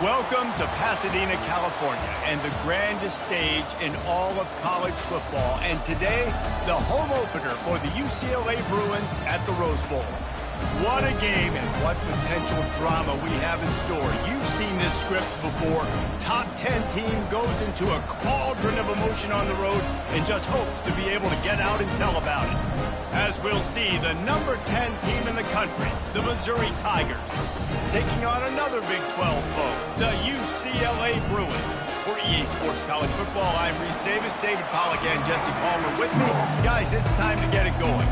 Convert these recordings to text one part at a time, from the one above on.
Welcome to Pasadena, California, and the grandest stage in all of college football. And today, the home opener for the UCLA Bruins at the Rose Bowl. What a game and what potential drama we have in store. You've seen this script before. Top 10 team goes into a cauldron of emotion on the road and just hopes to be able to get out and tell about it. As we'll see, the number 10 team in the country, the Missouri Tigers, taking on another Big 12 foe, the UCLA Bruins. For EA Sports College Football, I'm Reese Davis, David Pollack, and Jesse Palmer with me. Guys, it's time to get it going.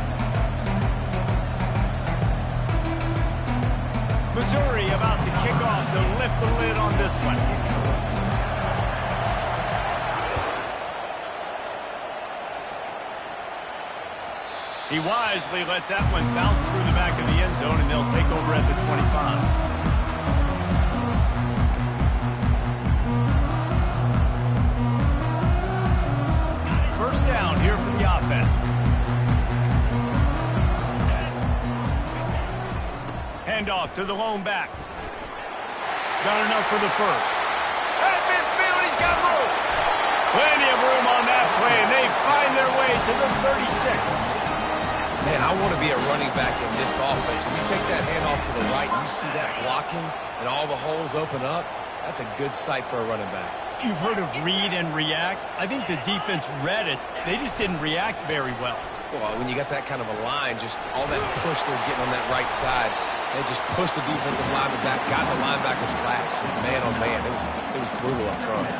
Missouri about to kick off to lift the lid on this one. He wisely lets that one bounce through the back of the end zone, and they'll take over at the 25. First down here for the offense. Handoff to the lone back. Got enough for the first. At midfield, he's got room. Plenty of room on that play, and they find their way to the 36. Man, I want to be a running back in this offense. When you take that handoff to the right, you see that blocking and all the holes open up. That's a good sight for a running back. You've heard of read and react. I think the defense read it. They just didn't react very well. Well, when you got that kind of a line, just all that push they're getting on that right side, they just pushed the defensive lineman back, got in the linebacker's laps, and man, oh man, it was brutal up front.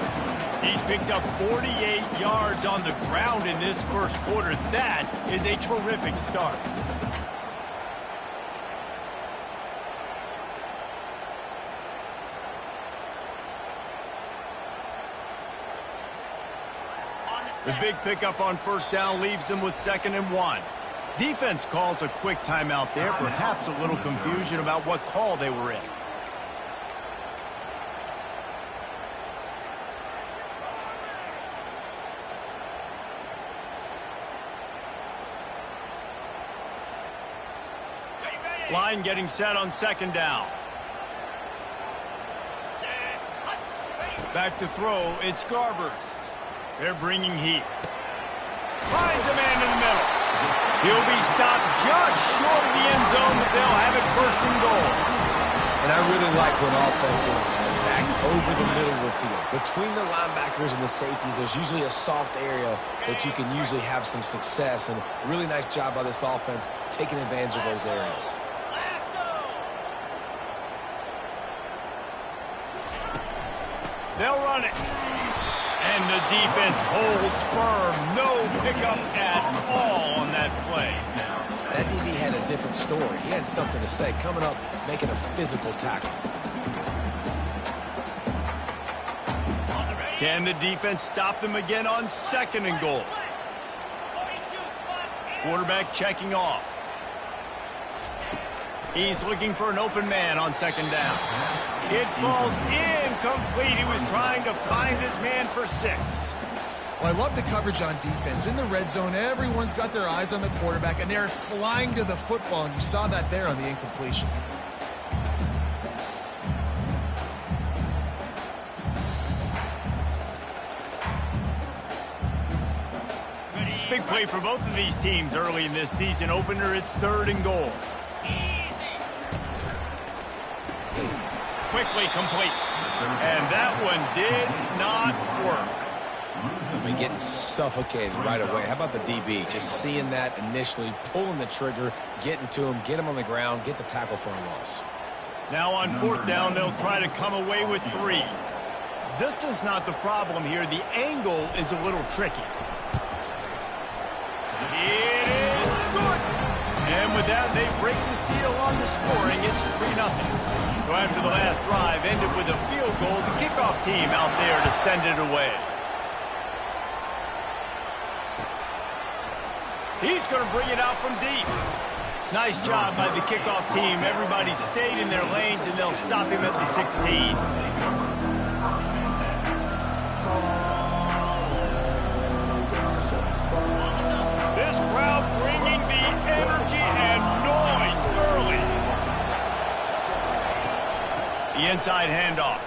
He's picked up 48 yards on the ground in this first quarter. That is a terrific start. The big pickup on first down leaves them with 2nd and 1. Defense calls a quick timeout there, perhaps a little confusion about what call they were in. Line getting set on 2nd down. Back to throw, it's Garbers. They're bringing heat. Finds a man in the middle. He'll be stopped just short of the end zone, but they'll have it 1st and goal. And I really like when offenses attack over the middle of the field. Between the linebackers and the safeties, there's usually a soft area that you can usually have some success. And really nice job by this offense taking advantage of those areas. They'll run it. And the defense holds firm. No pickup at all on that play. That DB had a different story. He had something to say. Coming up, making a physical tackle. Can the defense stop them again on 2nd and goal? Quarterback checking off. He's looking for an open man on 2nd down. It falls incomplete. He was trying to find his man for 6. Well, I love the coverage on defense. In the red zone, everyone's got their eyes on the quarterback, and they're flying to the football, and you saw that there on the incompletion. Big play for both of these teams early in this season opener. It's 3rd and goal. Quickly complete. And that one did not work. I mean, getting suffocated right away. How about the DB? Just seeing that initially, pulling the trigger, getting to him, get him on the ground, get the tackle for a loss. Now on 4th down, they'll try to come away with 3. Distance not the problem here. The angle is a little tricky. It is good. And with that, they break the seal on the scoring. It's 3-0. So after the last drive ended with a field goal, the kickoff team out there to send it away. He's going to bring it out from deep. Nice job by the kickoff team. Everybody stayed in their lanes, and they'll stop him at the 16. This crowd bringing the energy and noise early. The inside handoff.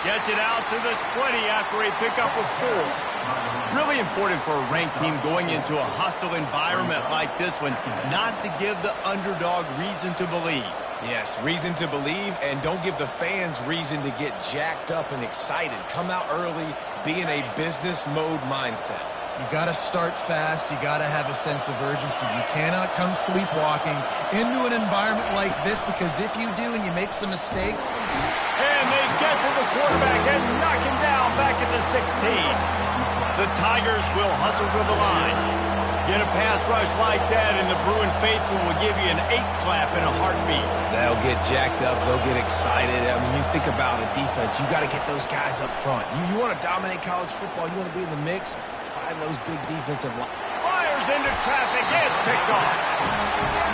Gets it out to the 20 after a pickup of 4. Really important for a ranked team going into a hostile environment like this one, not to give the underdog reason to believe. Yes, reason to believe, and don't give the fans reason to get jacked up and excited. Come out early, be in a business mode mindset. You got to start fast. You got to have a sense of urgency. You cannot come sleepwalking into an environment like this, because if you do and you make some mistakes. And they get to the quarterback and knock him down back at the 16. The Tigers will hustle to the line. Get a pass rush like that, and the Bruin faithful will give you an 8-clap in a heartbeat. They'll get jacked up. They'll get excited. I mean, you think about a defense. You got to get those guys up front. You want to dominate college football. You want to be in the mix. Find those big defensive lines. Fires into traffic. It's picked off.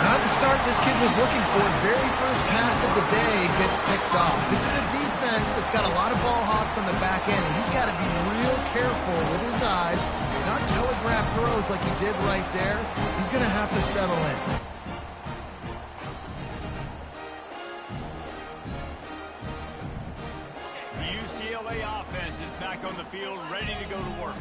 Not the start this kid was looking for. Very first pass of the day gets picked off. This is a defense that's got a lot of ball hawks on the back end, and he's got to be real careful with his eyes, not telegraph throws like he did right there. He's going to have to settle in. The UCLA offense is back on the field, ready to go to work.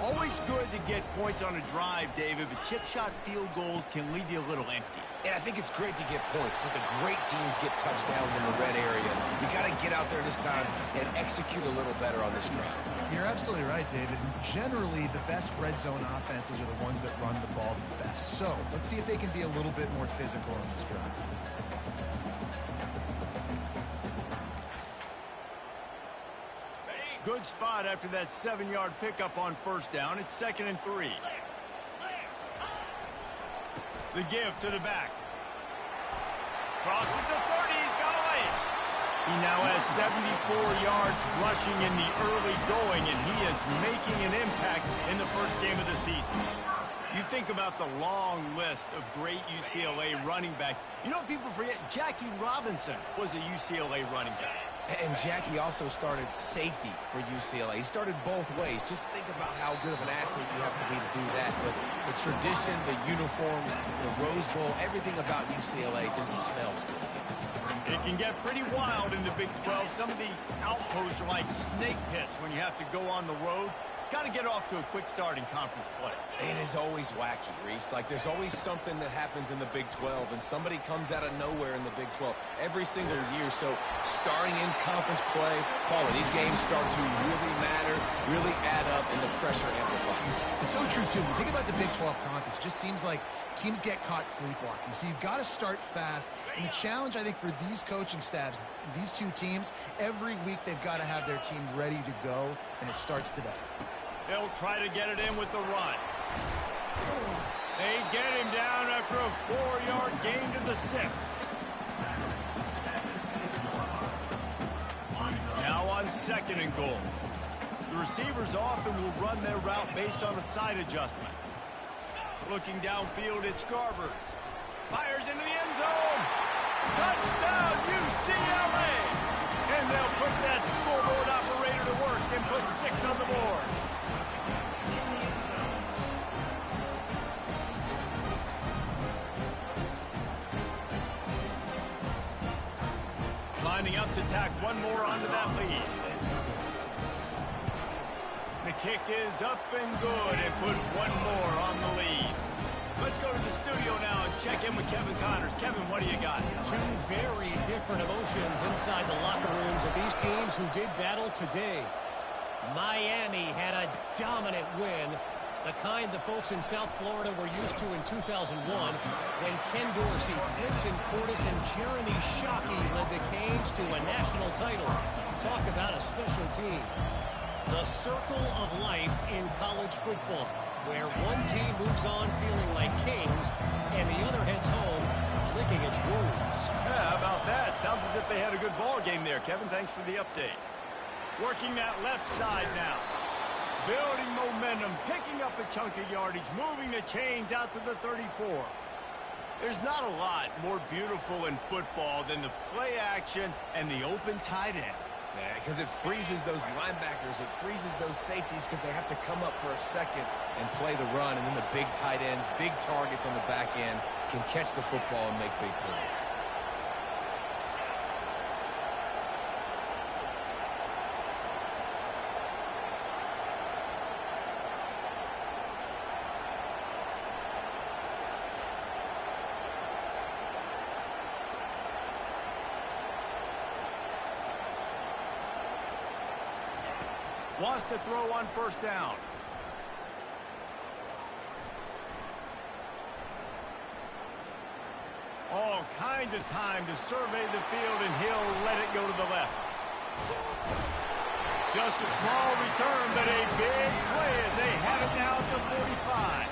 Always good to get points on a drive, David, but chip shot field goals can leave you a little empty. And I think it's great to get points, but the great teams get touchdowns in the red area. You got to get out there this time and execute a little better on this drive. You're absolutely right, David. Generally, the best red zone offenses are the ones that run the ball the best. So let's see if they can be a little bit more physical on this drive. Good spot after that 7-yard pickup on first down. It's 2nd and 3. The give to the back. Crosses the 30. He's got away. He now has 74 yards rushing in the early going, and he is making an impact in the first game of the season. You think about the long list of great UCLA running backs. You know what people forget? Jackie Robinson was a UCLA running back. And Jackie also started safety for UCLA. He started both ways. Just think about how good of an athlete you have to be to do that. But the tradition, the uniforms, the Rose Bowl, everything about UCLA just smells good. It can get pretty wild in the Big 12. Some of these outposts are like snake pits when you have to go on the road. Got to get off to a quick start in conference play. It is always wacky, Reese. Like, there's always something that happens in the Big 12, and somebody comes out of nowhere in the Big 12 every single year. So starting in conference play, these games start to really matter, really add up, and the pressure amplifies. It's so true, too. When you think about the Big 12 conference, it just seems like teams get caught sleepwalking. So you've got to start fast. And the challenge, I think, for these coaching staffs, these two teams, every week they've got to have their team ready to go, and it starts today. They'll try to get it in with the run. They get him down after a 4-yard gain to the 6. Now on 2nd and goal. The receivers often will run their route based on a side adjustment. Looking downfield, it's Garbers. Fires into the end zone. Touchdown, UCLA! And they'll put that scoreboard operator to work and put 6 on the board. Lining up to tack one more onto that lead. The kick is up and good, and put one more on the lead. Let's go to the studio now and check in with Kevin Connors. Kevin, what do you got? Two very different emotions inside the locker rooms of these teams who did battle today. Miami had a dominant win, the kind the folks in South Florida were used to in 2001 when Ken Dorsey, Clinton Portis, and Jeremy Shockey led the Canes to a national title. Talk about a special team. The circle of life in college football, where one team moves on feeling like kings and the other heads home licking its wounds. Yeah, how about that? Sounds as if they had a good ball game there. Kevin, thanks for the update. Working that left side now. Building momentum, picking up a chunk of yardage, moving the chains out to the 34. There's not a lot more beautiful in football than the play action and the open tight end. Yeah, because it freezes those linebackers, it freezes those safeties because they have to come up for a second and play the run, and then the big tight ends, big targets on the back end can catch the football and make big plays. Wants to throw on first down. All kinds of time to survey the field, and he'll let it go to the left. Just a small return, but a big play as they have it now at the 45.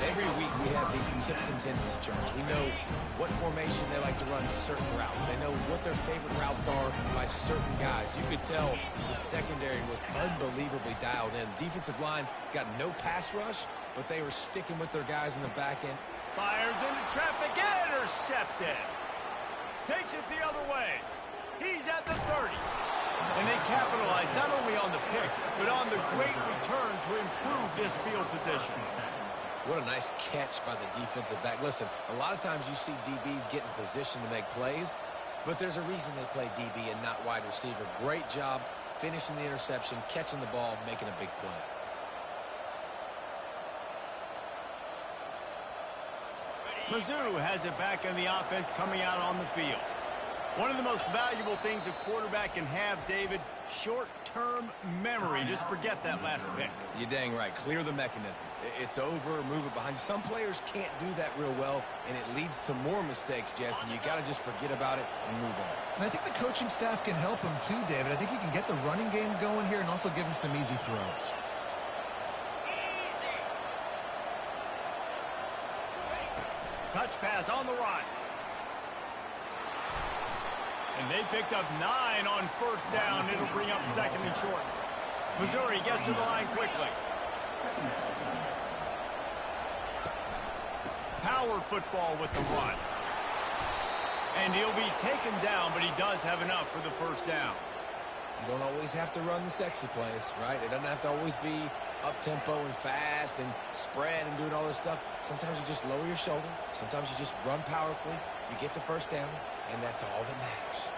Every week we have these tips and tendency charts. We know what formation they like to run certain routes. They know what their favorite routes are by certain guys. You could tell the secondary was unbelievably dialed in. Defensive line got no pass rush, but they were sticking with their guys in the back end. Fires into traffic, intercepted. Takes it the other way. He's at the 30. And they capitalize not only on the pick, but on the great return to improve this field position. What a nice catch by the defensive back. Listen, a lot of times you see DBs get in position to make plays, but there's a reason they play DB and not wide receiver. Great job finishing the interception, catching the ball, making a big play. Mizzou has it back in the offense coming out on the field. One of the most valuable things a quarterback can have, David, short-term memory. Just forget that last pick. You're dang right. Clear the mechanism. It's over, move it behind you. Some players can't do that real well, and it leads to more mistakes, Jesse. You got to just forget about it and move on. And I think the coaching staff can help him too, David. I think he can get the running game going here and also give him some easy throws. Touch pass on the run. And they picked up 9 on first down. It'll bring up second and short. Missouri gets to the line quickly. Power football with the run. And he'll be taken down, but he does have enough for the first down. You don't always have to run the sexy plays, right? It doesn't have to always be up-tempo and fast and spread and doing all this stuff. Sometimes you just lower your shoulder. Sometimes you just run powerfully. You get the first down, and that's all that matters.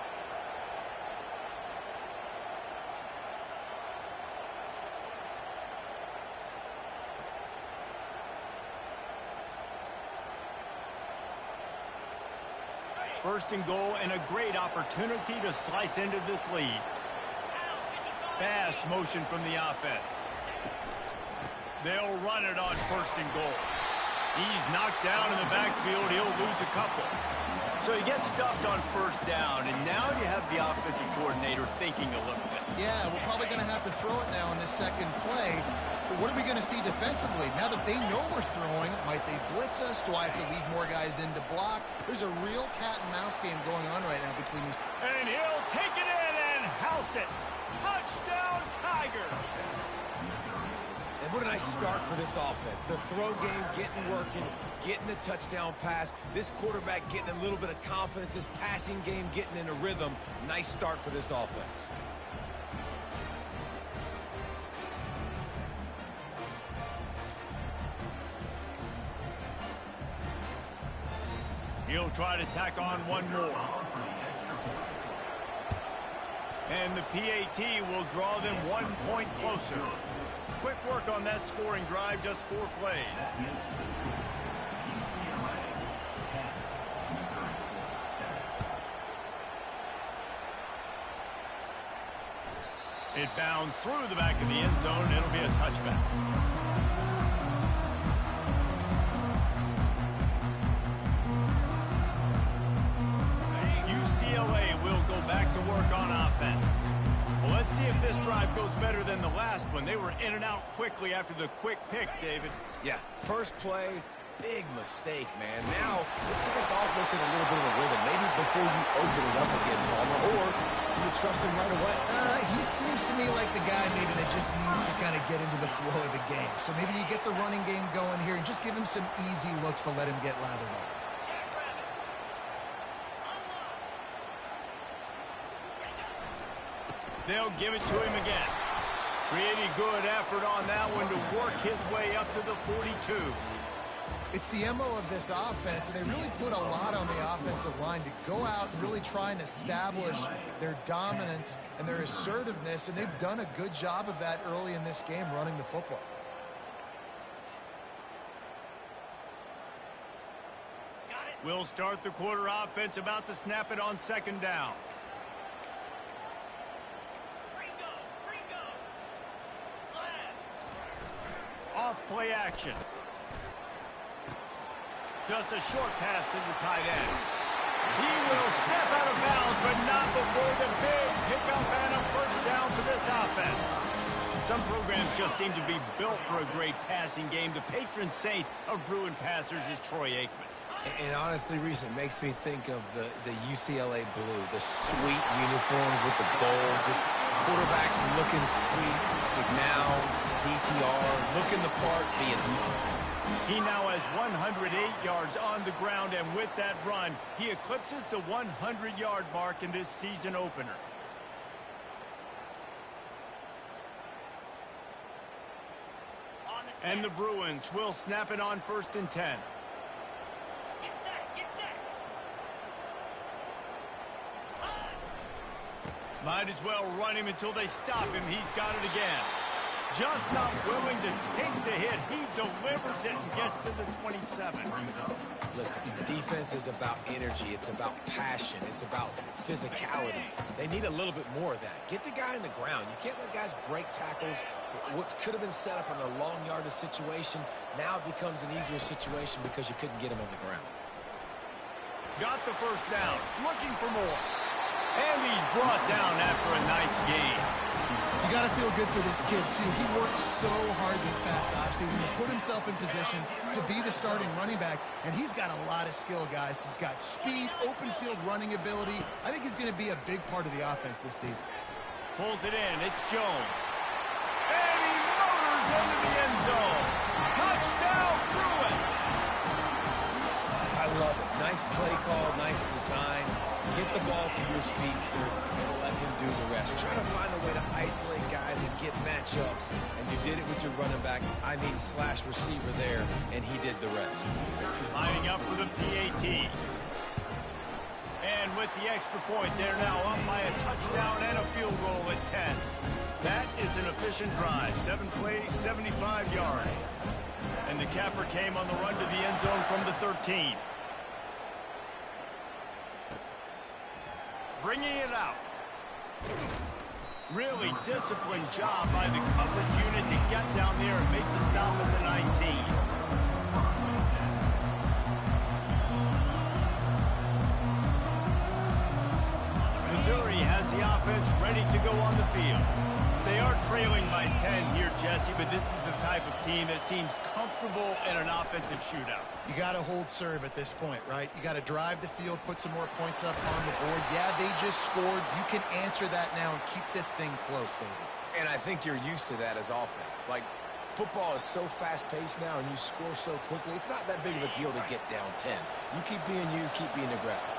First and goal, and a great opportunity to slice into this lead. Fast motion from the offense. They'll run it on first and goal. He's knocked down in the backfield. He'll lose a couple. So he gets stuffed on first down, and now you have the offensive coordinator thinking a little bit. Yeah, we're probably going to have to throw it now in this second play. But what are we going to see defensively? Now that they know we're throwing, might they blitz us? Do I have to leave more guys in to block? There's a real cat and mouse game going on right now between these. And he'll take it in and house it. Touchdown, Tigers. And what a nice start for this offense. The throw game getting working, getting the touchdown pass. This quarterback getting a little bit of confidence. This passing game getting in a rhythm. Nice start for this offense. He'll try to tack on one more. And the PAT will draw them 1 point closer. Quick work on that scoring drive, just 4 plays. It bounds through the back of the end zone. It'll be a touchback. UCLA will go back to work on offense. Well, let's see if this drive goes better than the last one. They were in and out quickly after the quick pick, David. Yeah, first play, big mistake, man. Now, let's get this offense in a little bit of a rhythm. Maybe before you open it up again, Palmer, or do you trust him right away? He seems to me like the guy maybe that just needs to kind of get into the flow of the game. So maybe you get the running game going here and just give him some easy looks to let him get lathered up. They'll give it to him again. Pretty good effort on that one to work his way up to the 42. It's the MO of this offense, and they really put a lot on the offensive line to go out and really try and establish their dominance and their assertiveness, and they've done a good job of that early in this game running the football. We'll start the quarter offense, about to snap it on second down. play action. Just a short pass to the tight end. He will step out of bounds, but not before the big pickup and a first down for this offense. Some programs just seem to be built for a great passing game. The patron saint of Bruin passers is Troy Aikman. And honestly, Reese, it makes me think of the UCLA blue, the sweet uniforms with the gold, just quarterbacks looking sweet. McNown, DTR, looking the part, being He now has 108 yards on the ground, and with that run, he eclipses the 100-yard mark in this season opener. And the Bruins will snap it on 1st and 10. Might as well run him until they stop him. He's got it again. Just not willing to take the hit. He delivers it and gets to the 27. Listen, defense is about energy. It's about passion. It's about physicality. They need a little bit more of that. Get the guy in the ground. You can't let guys break tackles. What could have been set up in a long yardage situation, now it becomes an easier situation because you couldn't get him on the ground. Got the first down. Looking for more. And he's brought down after a nice game. You got to feel good for this kid, too. He worked so hard this past offseason to put himself in position to be the starting running back, and he's got a lot of skill, guys. He's got speed, open field running ability. I think he's going to be a big part of the offense this season. Pulls it in. It's Jones. And he motors into the end zone. Touchdown, Bruins! I love it. Nice play call, nice design. Get the ball to your speedster and let him do the rest. Try to find a way to isolate guys and get matchups. And you did it with your running back, slash receiver there, and he did the rest. Lining up for the PAT. And with the extra point, they're now up by a touchdown and a field goal at 10. That is an efficient drive. 7 plays, 75 yards. And the capper came on the run to the end zone from the 13. Bringing it out. Really disciplined job by the coverage unit to get down there and make the stop at the 19. Missouri has the offense ready to go on the field. They are trailing by 10 here, Jesse, but this is the type of team that seems comfortable in an offensive shootout. You got to hold serve at this point, right? You got to drive the field, put some more points up on the board. Yeah, they just scored. You can answer that now and keep this thing close, David. And I think you're used to that as offense. Like, football is so fast-paced now and you score so quickly, it's not that big of a deal to get down 10. You keep being aggressive.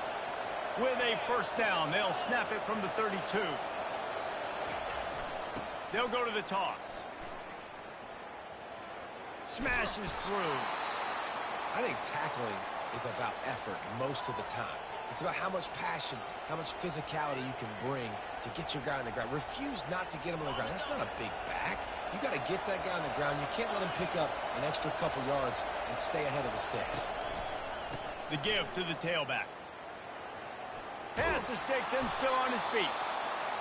With a first down, they'll snap it from the 32. They'll go to the toss. Smashes through. I think tackling is about effort most of the time. It's about how much passion, how much physicality you can bring to get your guy on the ground. Refuse not to get him on the ground. That's not a big back. You got to get that guy on the ground. You can't let him pick up an extra couple yards and stay ahead of the sticks. The give to the tailback. Pass the sticks and still on his feet.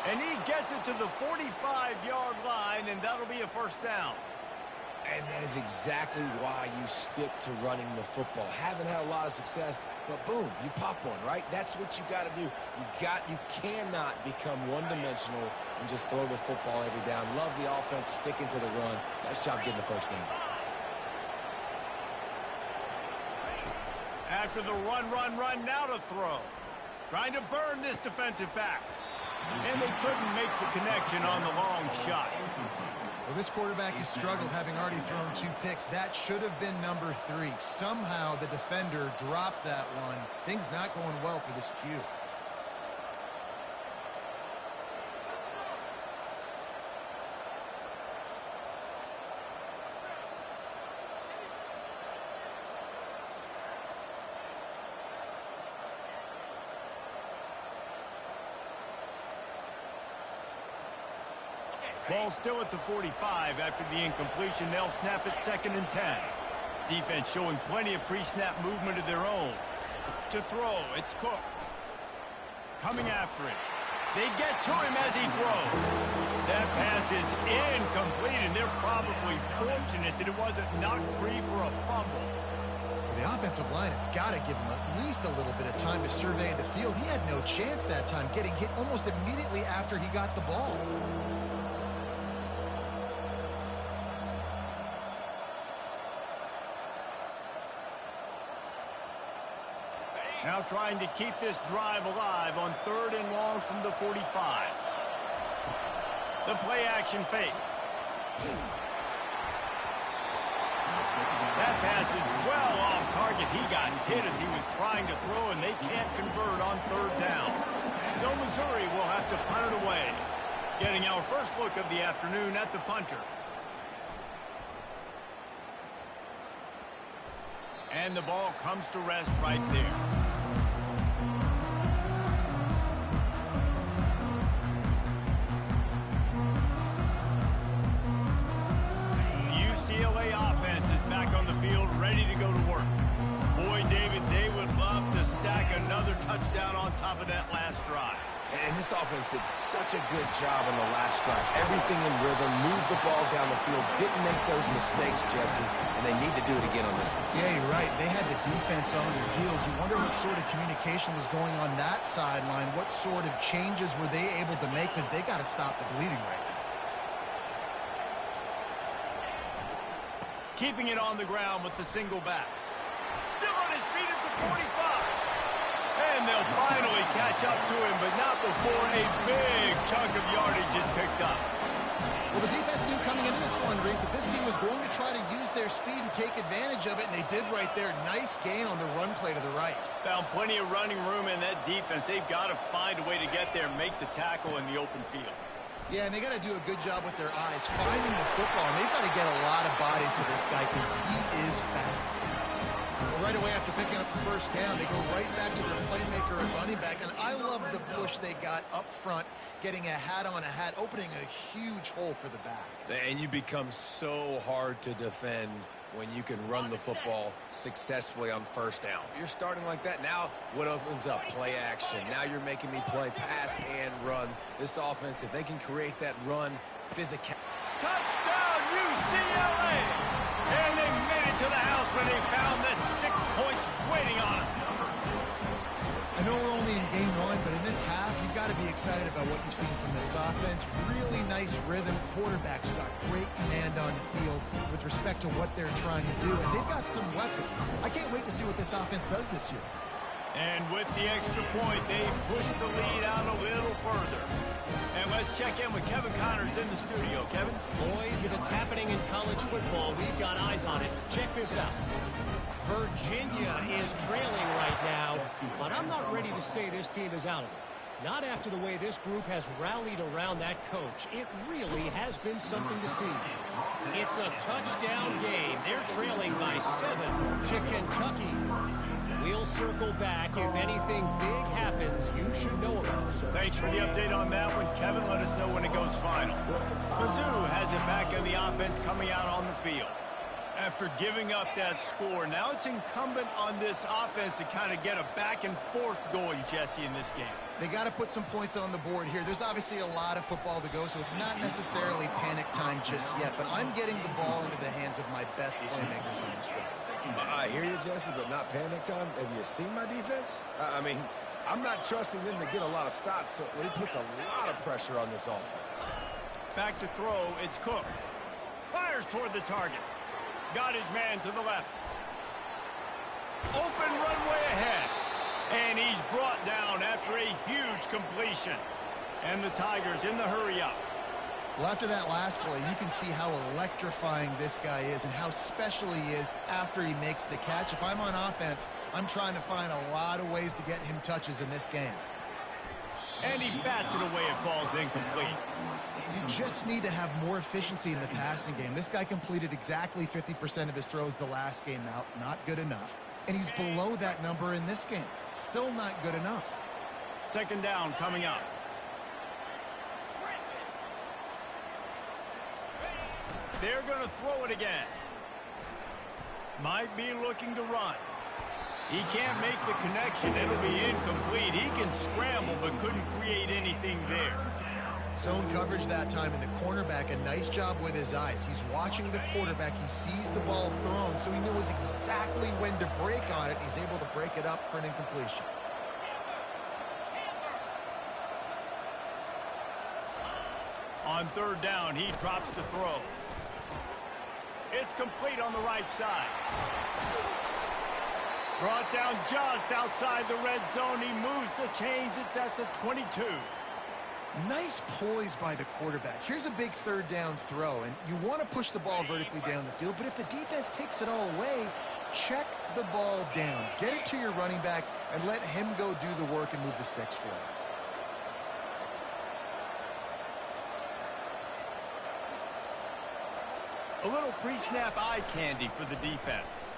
And he gets it to the 45-yard line, and that'll be a first down. And that is exactly why you stick to running the football. Haven't had a lot of success, but boom, you pop one, right? That's what you got to do. You cannot become one-dimensional and just throw the football every down. Love the offense, sticking to the run. Nice job getting the first down. After the run, now to throw. Trying to burn this defensive back. And they couldn't make the connection on the long shot. Well, this quarterback has struggled, having already thrown 2 picks. That should have been number 3. Somehow the defender dropped that one. Things not going well for this Q. Ball still at the 45 after the incompletion. They'll snap it 2nd and 10. Defense showing plenty of pre-snap movement of their own. To throw, it's Cook. Coming after it. They get to him as he throws. That pass is incomplete, and they're probably fortunate that it wasn't knocked free for a fumble. The offensive line has got to give him at least a little bit of time to survey the field. He had no chance that time, getting hit almost immediately after he got the ball. Now trying to keep this drive alive on 3rd and long from the 45. The play action fake. That pass is well off target. He got hit as he was trying to throw, and they can't convert on 3rd down. So Missouri will have to punt it away. Getting our first look of the afternoon at the punter. And the ball comes to rest right there. UCLA offense is back on the field, ready to go to work. Boy, David, they would love to stack another touchdown on top of that last drive. And this offense did such a good job on the last drive. Everything in rhythm, moved the ball down the field, didn't make those mistakes, Jesse, and they need to do it again on this one. Yeah, you're right. They had the defense on their heels. You wonder what sort of communication was going on that sideline. What sort of changes were they able to make, because they got to stop the bleeding right now. Keeping it on the ground with the single back. Still on his feet at the 45. And they'll finally catch up to him, but not before a big chunk of yardage is picked up. Well, the defense knew coming into this one, Reese, that this team was going to try to use their speed and take advantage of it, and they did right there. Nice gain on the run play to the right. Found plenty of running room in that defense. They've got to find a way to get there and make the tackle in the open field. Yeah, and they got to do a good job with their eyes, finding the football. And they've got to get a lot of bodies to this guy because he is fast. Right away after picking up the first down, they go right back to their playmaker at running back. And I love the push they got up front, getting a hat on a hat, opening a huge hole for the back. And you become so hard to defend when you can run the football successfully on first down. You're starting like that. Now what opens up? Play action. Now you're making me play pass and run. This offense, if they can create that run, physical. Touchdown, UCLA! And they made it to the house when they found that 6 points waiting on them. I know we're only in game one, but in this half, you've got to be excited about what you've seen from this offense. Really nice rhythm. Quarterback's got great command on the field with respect to what they're trying to do. And they've got some weapons. I can't wait to see what this offense does this year. And with the extra point, they pushed the lead out a little further. And let's check in with Kevin Connors in the studio. Kevin? Boys, if it's happening in college football, we've got eyes on it. Check this out. Virginia is trailing right now, but I'm not ready to say this team is out of it. Not after the way this group has rallied around that coach. It really has been something to see. It's a touchdown game. They're trailing by 7 to Kentucky. We'll circle back. If anything big happens, you should know about it. Thanks for the update on that one, Kevin. Let us know when it goes final. Mizzou has it back in the offense coming out on the field. After giving up that score, now it's incumbent on this offense to kind of get a back and forth going, Jesse, in this game. They got to put some points on the board here. There's obviously a lot of football to go, so it's not necessarily panic time just yet, but I'm getting the ball into the hands of my best playmakers on this drive. I hear you, Jesse, but not panic time. Have you seen my defense? I mean, I'm not trusting them to get a lot of stops, so it puts a lot of pressure on this offense. Back to throw, it's Cook. Fires toward the target. Got his man to the left. Open runway ahead. And he's brought down after a huge completion. And the Tigers in the hurry up. Well, after that last play, you can see how electrifying this guy is and how special he is after he makes the catch. If I'm on offense, I'm trying to find a lot of ways to get him touches in this game. And he bats it away. It falls incomplete. You just need to have more efficiency in the passing game. This guy completed exactly 50% of his throws the last game out. Not good enough. And he's below that number in this game. Still not good enough. Second down coming up. They're going to throw it again. Might be looking to run. He can't make the connection. It'll be incomplete. He can scramble, but couldn't create anything there. Zone coverage that time, and the cornerback, a nice job with his eyes. He's watching the quarterback. He sees the ball thrown, so he knows exactly when to break on it. He's able to break it up for an incompletion. On third down, he drops the throw. It's complete on the right side. Brought down just outside the red zone. He moves the chains. It's at the 22. Nice poise by the quarterback. Here's a big third down throw, and you want to push the ball vertically down the field, but if the defense takes it all away, check the ball down. Get it to your running back and let him go do the work and move the sticks for you. A little pre-snap eye candy for the defense.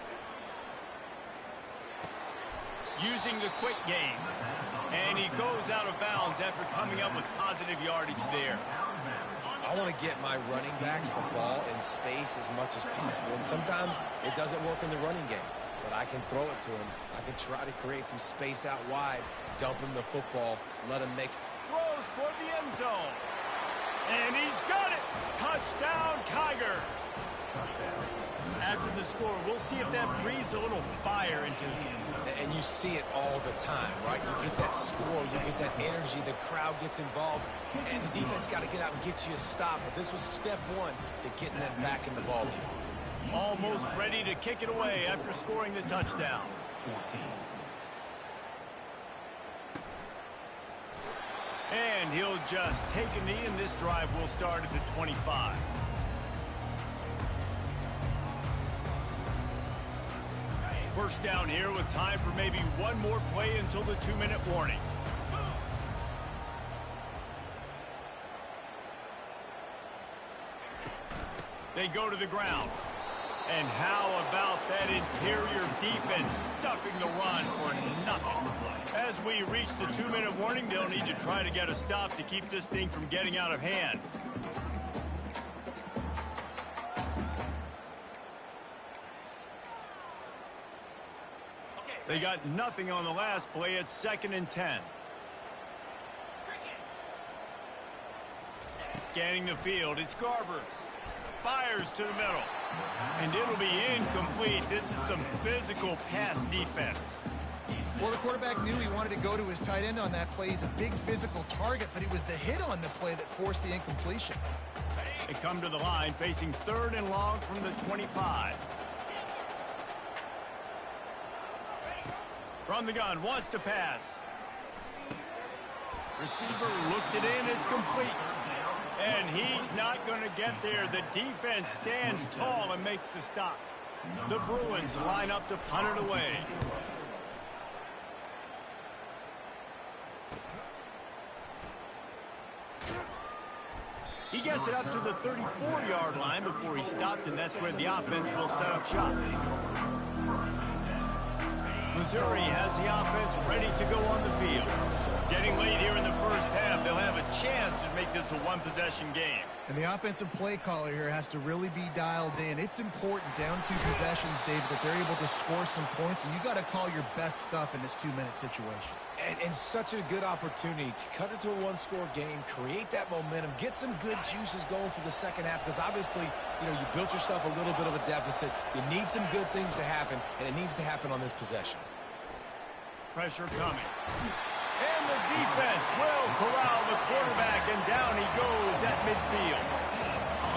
Using the quick game. And he goes out of bounds after coming up with positive yardage there. I want to get my running backs the ball in space as much as possible. And sometimes it doesn't work in the running game. But I can throw it to him. I can try to create some space out wide, dump him the football, let him make... Throws for the end zone. And he's got it. Touchdown, Tigers. After the score, we'll see if that breathes a little fire into him. And you see it all the time, right? You get that score, you get that energy, the crowd gets involved, and the defense got to get out and get you a stop. But this was step one to getting them back in the ball game. Almost ready to kick it away after scoring the touchdown. And he'll just take a knee, and this drive will start at the 25. First down here with time for maybe one more play until the 2-minute warning. They go to the ground. And how about that interior defense stuffing the run for nothing? As we reach the 2-minute warning, they'll need to try to get a stop to keep this thing from getting out of hand. They got nothing on the last play. It's 2nd and 10. Scanning the field, it's Garbers. Fires to the middle. And it'll be incomplete. This is some physical pass defense. Well, the quarterback knew he wanted to go to his tight end on that play. He's a big physical target, but it was the hit on the play that forced the incompletion. They come to the line facing 3rd and long from the 25. From the gun, wants to pass. Receiver looks it in, it's complete. And he's not going to get there. The defense stands tall and makes the stop. The Bruins line up to punt it away. He gets it up to the 34-yard line before he stopped, and that's where the offense will set up shop. Missouri has the offense ready to go on the field. Getting late here in the first half, they'll have a chance to make this a one-possession game. And the offensive play caller here has to really be dialed in. It's important down 2 possessions, David, that they're able to score some points. And you got to call your best stuff in this 2-minute situation. And such a good opportunity to cut it to a one-score game, create that momentum, get some good juices going for the second half. Because obviously, you know, you built yourself a little bit of a deficit. You need some good things to happen, and it needs to happen on this possession. Pressure coming. And the defense will corral the quarterback, and down he goes at midfield.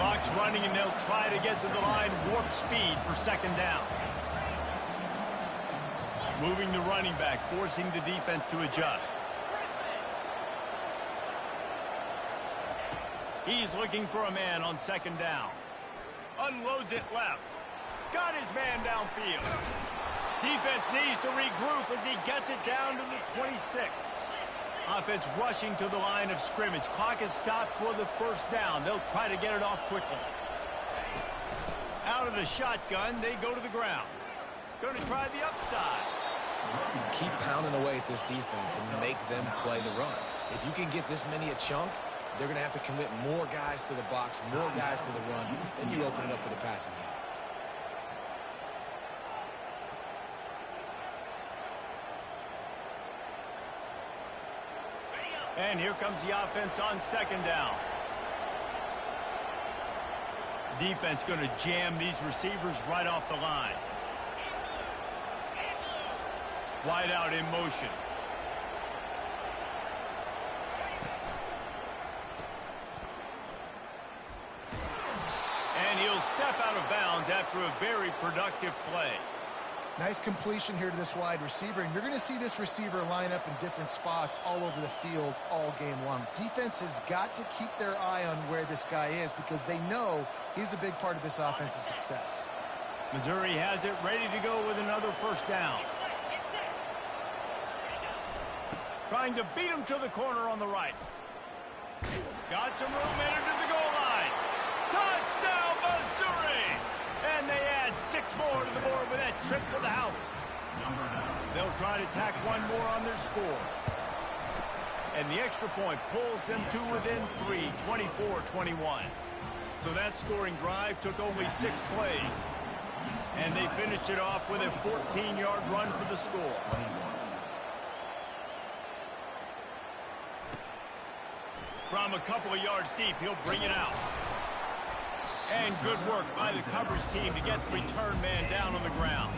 Clock's running, and they'll try to get to the line warp speed for 2nd down. Moving the running back, forcing the defense to adjust. He's looking for a man on 2nd down. Unloads it left. Got his man downfield. Defense needs to regroup as he gets it down to the 26. Offense rushing to the line of scrimmage. Clock is stopped for the 1st down. They'll try to get it off quickly. Out of the shotgun, they go to the ground. Going to try the upside. Keep pounding away at this defense and make them play the run. If you can get this many a chunk, they're going to have to commit more guys to the box, more guys to the run, and you open it up for the passing game. And here comes the offense on second down. Defense going to jam these receivers right off the line. Wide out in motion. And he'll step out of bounds after a very productive play. Nice completion here to this wide receiver, and you're going to see this receiver line up in different spots all over the field all game long. Defense has got to keep their eye on where this guy is because they know he's a big part of this offense's success. Missouri has it ready to go with another first down. Trying to beat him to the corner on the right. Got some room, entered to the goal line. Touchdown, Missouri! And they add 6 more to the board with that trip to the house. They'll try to tack one more on their score. And the extra point pulls them to within 3, 24-21. So that scoring drive took only 6 plays. And they finished it off with a 14-yard run for the score. From a couple of yards deep, he'll bring it out. And good work by the coverage team to get the return man down on the ground.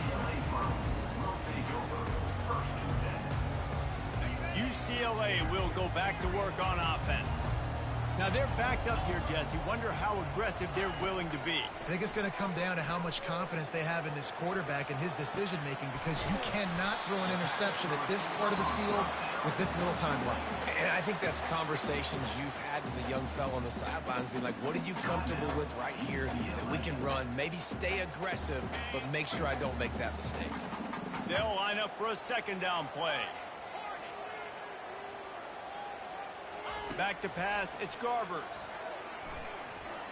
UCLA will go back to work on offense. Now they're backed up here, Jesse. Wonder how aggressive they're willing to be. I think it's going to come down to how much confidence they have in this quarterback and his decision-making because you cannot throw an interception at this part of the field with this little time left. And I think that's conversations you've had with the young fellow on the sidelines. Be like, what are you comfortable with right here that we can run? Maybe stay aggressive, but make sure I don't make that mistake. They'll line up for a second down play. Back to pass, it's Garbers.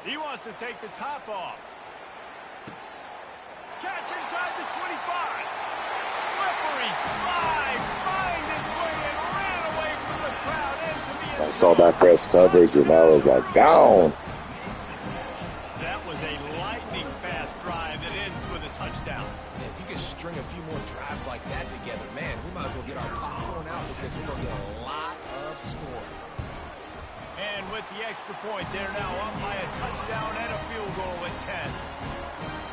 He wants to take the top off. Catch inside the 25. Slippery slide, find his way and ran away from the crowd into the end zone. I saw that press coverage and I was like, down. That was a lightning fast drive that ends with a touchdown. If you can string a few more drives like that together, man, we might as well get our popcorn out because we're going to get a lot of scoring. And with the extra point, they're now up by a touchdown and a field goal at 10.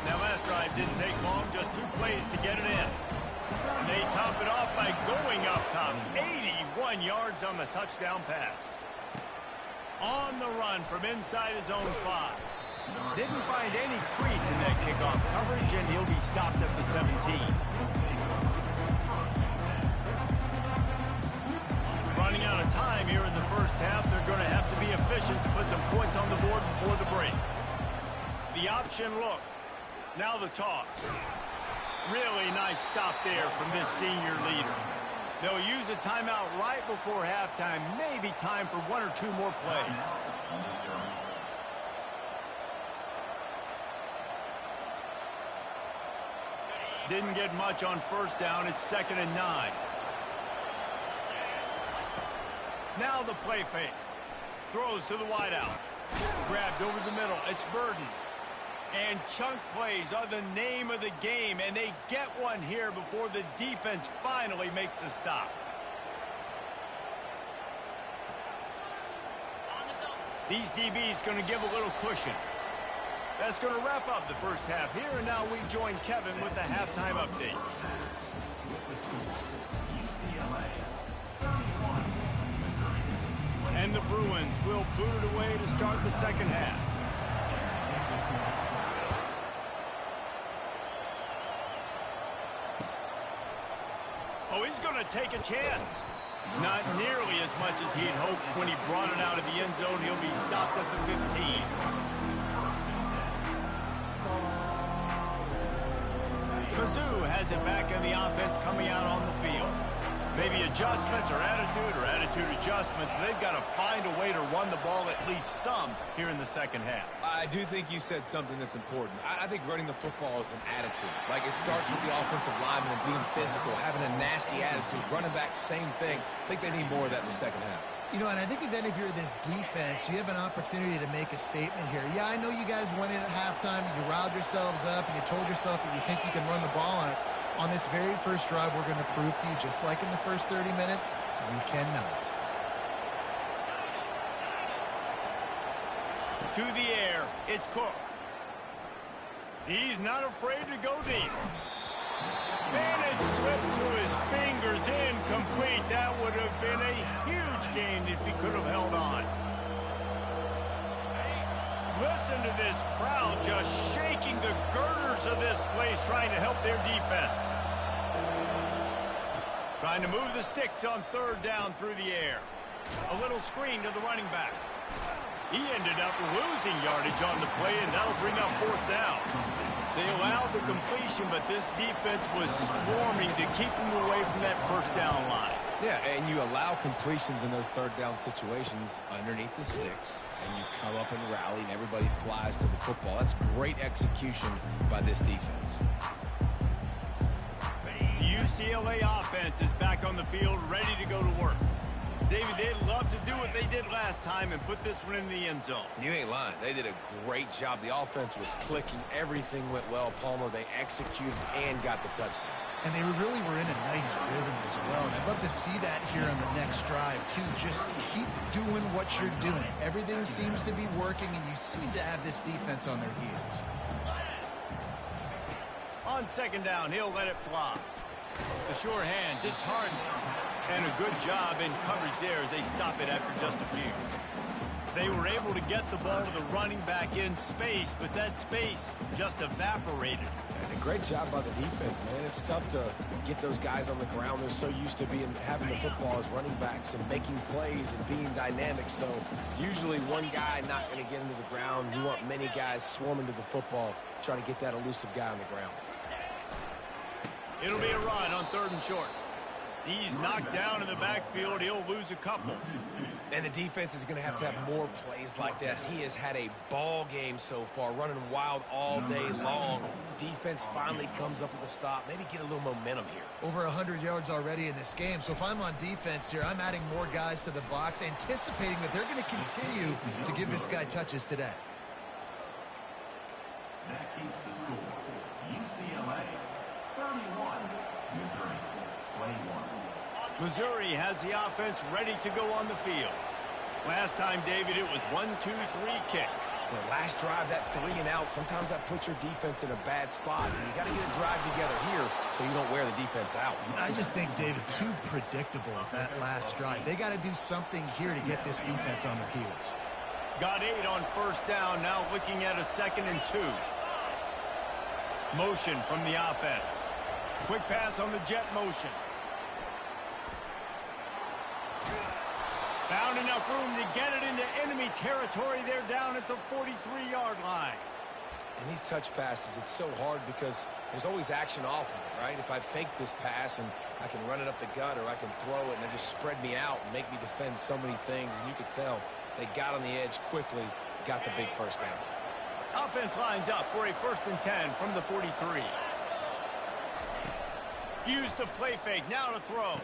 Now, last drive didn't take long, just 2 plays to get it in. And they top it off by going up top. 81 yards on the touchdown pass. On the run from inside his own 5. Didn't find any crease in that kickoff coverage, and he'll be stopped at the 17. Running out of time here in the first half. They're going to have to be efficient to put some points on the board before the break. The option look. Now the toss. Really nice stop there from this senior leader. They'll use a timeout right before halftime. Maybe time for 1 or 2 more plays. Didn't get much on first down. It's 2nd and 9. Now the play fake. Throws to the wideout. Grabbed over the middle. It's Burden. And chunk plays are the name of the game, and they get one here before the defense finally makes the stop. These DBs going to give a little cushion. That's going to wrap up the first half here, and now we join Kevin with the halftime update. And the Bruins will boot it away to start the second half. Oh, he's going to take a chance. Not nearly as much as he'd hoped when he brought it out of the end zone. He'll be stopped at the 15. Mizzou has it back in the offense coming out on the field. Maybe adjustments or attitude adjustments. They've got to find a way to run the ball at least some here in the second half. I do think you said something that's important. I think running the football is an attitude. Like, it starts with the offensive lineman and being physical, having a nasty attitude. Running back, same thing. I think they need more of that in the second half. You know, and I think even if you're this defense, you have an opportunity to make a statement here. Yeah, I know you guys went in at halftime and you riled yourselves up and you told yourself that you think you can run the ball on us. On this very first drive, we're going to prove to you, just like in the first 30 minutes, you cannot. to the air. It's Cook. He's not afraid to go deep. And it slips through his fingers, incomplete. That would have been a huge gain if he could have held on. Listen to this crowd just shaking the girders of this place, trying to help their defense. Trying to move the sticks on third down through the air. A little screen to the running back. He ended up losing yardage on the play, and that'll bring up fourth down. They allowed the completion, but this defense was swarming to keep them away from that first down line. Yeah, and you allow completions in those third down situations underneath the sticks, and you come up and rally, and everybody flies to the football. That's great execution by this defense. The UCLA offense is back on the field, ready to go to work. David, they'd love to do what they did last time and put this one in the end zone. You ain't lying. They did a great job. The offense was clicking. Everything went well, Palmer. They executed and got the touchdown. And they really were in a nice rhythm as well. And I'd love to see that here on the next drive, too. Just keep doing what you're doing. Everything seems to be working, and you seem to have this defense on their heels. On second down, he'll let it fly. The sure hands, it's Harden. And a good job in coverage there as they stop it after just a few. They were able to get the ball to the running back in space, but that space just evaporated. And a great job by the defense, man. It's tough to get those guys on the ground. They're so used to having the football as running backs and making plays and being dynamic. So usually one guy not going to get into the ground. You want many guys swarming to the football, trying to get that elusive guy on the ground. It'll be a run on third and short. He's knocked down in the backfield. He'll lose a couple. And the defense is going to have more plays like that. He has had a ball game so far, running wild all day long. Defense finally comes up with a stop. Maybe get a little momentum here. Over 100 yards already in this game. So if I'm on defense here, I'm adding more guys to the box, anticipating that they're going to continue to give this guy touches today. That keeps the score. UCLA 31, Missouri 21. Missouri has the offense ready to go on the field. Last time, David, it was 1-2-3 kick. The last drive, that 3 and out, sometimes that puts your defense in a bad spot. And you got to get a drive together here so you don't wear the defense out. I just think, David, too predictable that last drive. They got to do something here to get this defense on their heels. Got 8 on first down, now looking at a 2nd and 2. Motion from the offense. Quick pass on the jet motion. Found enough room to get it into enemy territory. They're down at the 43-yard line. And these touch passes, it's so hard because there's always action off of it, right? If I fake this pass and I can run it up the gut or I can throw it and it just spread me out and make me defend so many things. And you could tell they got on the edge quickly, got the big first down. Offense lines up for a 1st and 10 from the 43. Use the play fake, now to throw.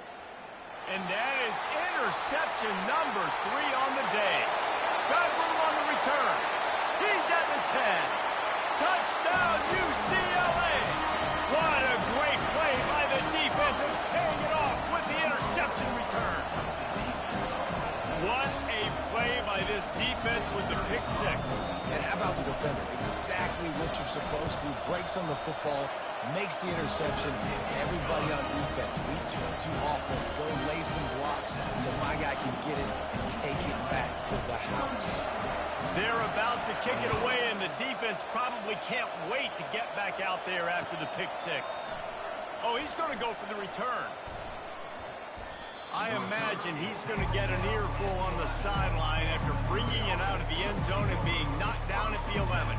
And that is interception number 3 on the day. Got room on the return. He's at the 10. Touchdown, UCLA. What a great play by the defense and paying it off with the interception return. What a play by this defense with the pick 6. And how about the defender? Exactly what you're supposed to. Breaks on the football, makes the interception. Everybody on defense, we turn to offense, go lay some blocks so my guy can get it and take it back to the house. They're about to kick it away, and the defense probably can't wait to get back out there after the pick 6. Oh, he's going to go for the return. I imagine he's going to get an earful on the sideline after bringing it out of the end zone and being knocked down at the 11.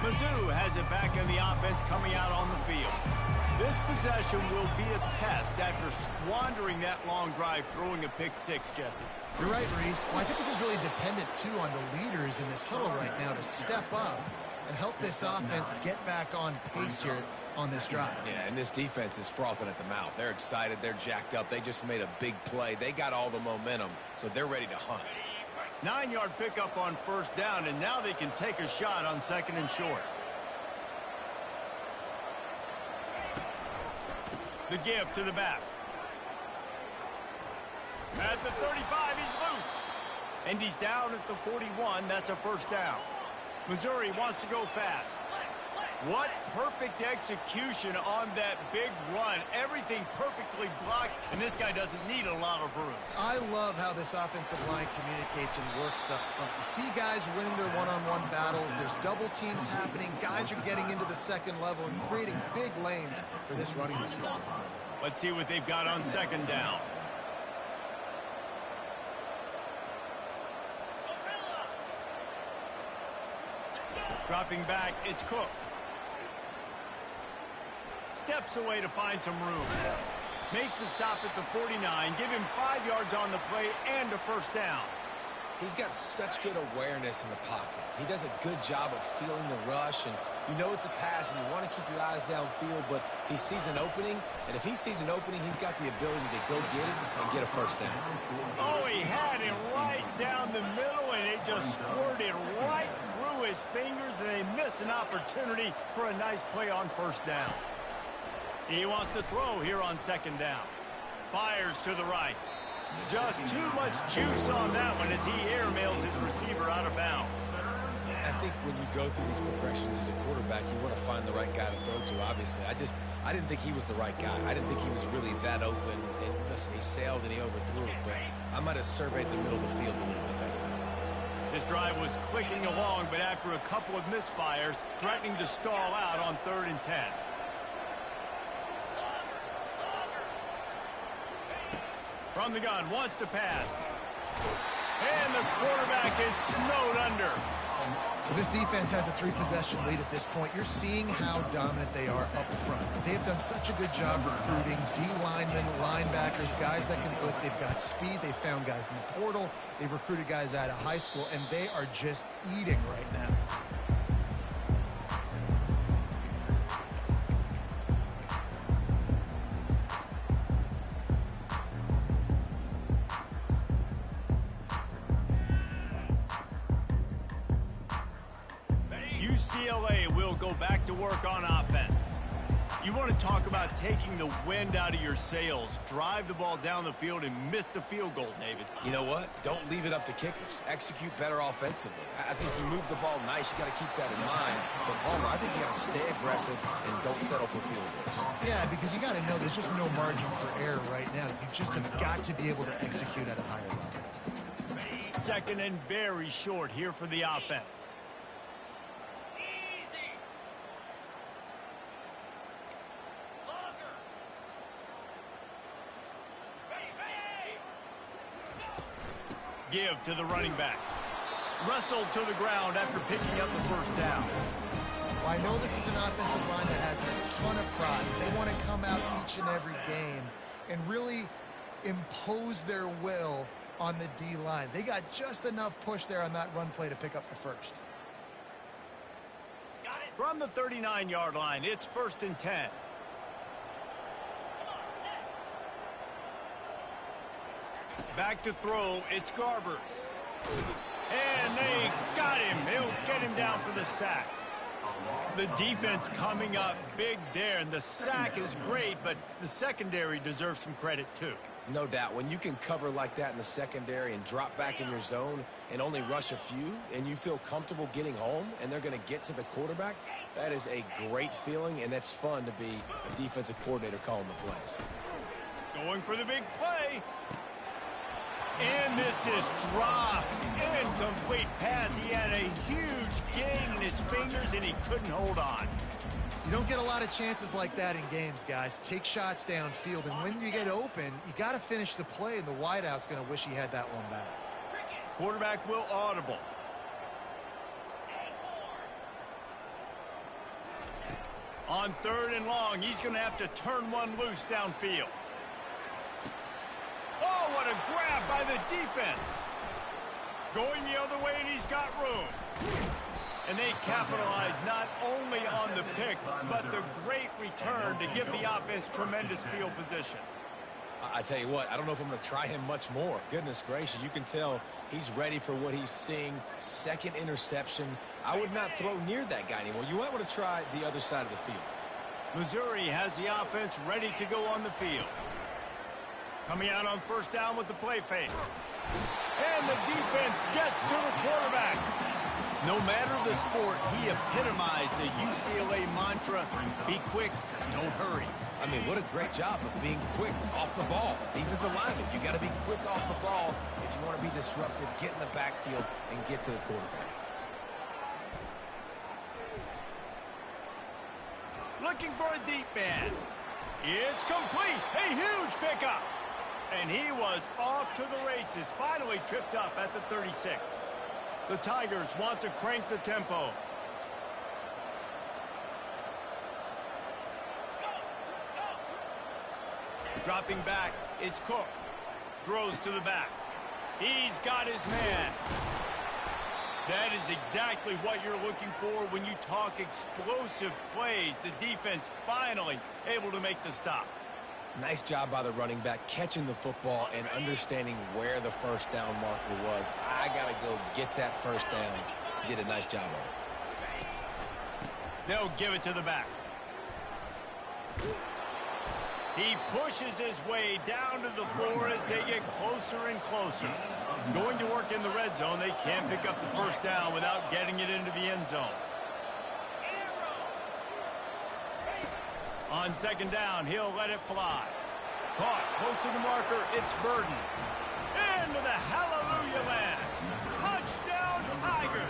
Mizzou has it back in the offense coming out on the field. This possession will be a test after squandering that long drive throwing a pick 6, Jesse. You're right, Reese. Well, I think this is really dependent, too, on the leaders in this huddle right now to step up and help this offense get back on pace here on this drive. Yeah, and this defense is frothing at the mouth. They're excited. They're jacked up. They just made a big play. They got all the momentum, so they're ready to hunt. 9-yard pickup on first down, and now they can take a shot on 2nd and short. The give to the back. At the 35, he's loose. And he's down at the 41. That's a first down. Missouri wants to go fast. What perfect execution on that big run. Everything perfectly blocked, and this guy doesn't need a lot of room. I love how this offensive line communicates and works up front. You see guys winning their one-on-one battles. There's double teams happening. Guys are getting into the second level and creating big lanes for this running back. Let's see what they've got on second down. Dropping back, it's Cook. Steps away to find some room. Makes the stop at the 49. Give him 5 yards on the play and a first down. He's got such good awareness in the pocket. He does a good job of feeling the rush, and you know it's a pass, and you want to keep your eyes downfield, but he sees an opening, and if he sees an opening, he's got the ability to go get it and get a first down. Oh, he had it right down the middle, and it just squirted right through his fingers, and they miss an opportunity for a nice play on first down. He wants to throw here on second down. Fires to the right. Just too much juice on that one as he airmails his receiver out of bounds. I think when you go through these progressions as a quarterback, you want to find the right guy to throw to, obviously. I didn't think he was the right guy. I didn't think he was really that open. And listen, he sailed and he overthrew it, but I might have surveyed the middle of the field a little bit better. This drive was clicking along, but after a couple of misfires, threatening to stall out on 3rd and 10. From the gun, wants to pass. And the quarterback is snowed under. This defense has a 3-possession lead at this point. You're seeing how dominant they are up front. They have done such a good job recruiting D-linemen, linebackers, guys that can blitz. They've got speed. They've found guys in the portal. They've recruited guys out of high school, and they are just eating right now. UCLA will go back to work on offense. You want to talk about taking the wind out of your sails. Drive the ball down the field and miss the field goal, David. You know what? Don't leave it up to kickers. Execute better offensively. I think you move the ball nice. You got to keep that in mind. But, Palmer, I think you got to stay aggressive and don't settle for field goals. Yeah, because you got to know there's just no margin for error right now. You just have got to be able to execute at a higher level. Second and very short here for the offense. Give to the running back. Wrestled to the ground after picking up the first down. Well, I know this is an offensive line that has a ton of pride. They want to come out each and every game and really impose their will on the D-line. They got just enough push there on that run play to pick up the first. From the 39-yard line, it's 1st and 10. Back to throw, it's Garbers. And they got him. They'll get him down for the sack. The defense coming up big there, and the sack is great, but the secondary deserves some credit too. No doubt. When you can cover like that in the secondary and drop back in your zone and only rush a few, and you feel comfortable getting home and they're going to get to the quarterback, that is a great feeling, and that's fun to be a defensive coordinator calling the plays. Going for the big play. And this is dropped. Incomplete pass. He had a huge gain in his fingers, and he couldn't hold on. You don't get a lot of chances like that in games, guys. Take shots downfield, and when you get open, you got to finish the play, and the wideout's going to wish he had that one back. Quarterback will audible. On 3rd and long, he's going to have to turn one loose downfield. Oh, what a grab by the defense. Going the other way, and he's got room. And they capitalize not only on the pick, but the great return to give the offense tremendous field position. I tell you what, I don't know if I'm going to try him much more. Goodness gracious, you can tell he's ready for what he's seeing. Second interception. I would not throw near that guy anymore. You might want to try the other side of the field. Missouri has the offense ready to go on the field. Coming out on first down with the play fake. And the defense gets to the quarterback. No matter the sport, he epitomized the UCLA mantra, be quick, don't hurry. I mean, what a great job of being quick off the ball. Defensive lineman, you got to be quick off the ball if you want to be disruptive, get in the backfield, and get to the quarterback. Looking for a deep man. It's complete. A huge pickup. And he was off to the races, finally tripped up at the 36. The Tigers want to crank the tempo. Dropping back, it's Cook. Throws to the back. He's got his man. That is exactly what you're looking for when you talk explosive plays. The defense finally able to make the stop. Nice job by the running back, catching the football and understanding where the first down marker was. I got to go get that first down. Did a nice job of it. They'll give it to the back. He pushes his way down to the floor as they get closer and closer. Going to work in the red zone, they can't pick up the first down without getting it into the end zone. On second down, he'll let it fly. Caught close to the marker, it's Burden. Into the hallelujah land. Touchdown, Tigers.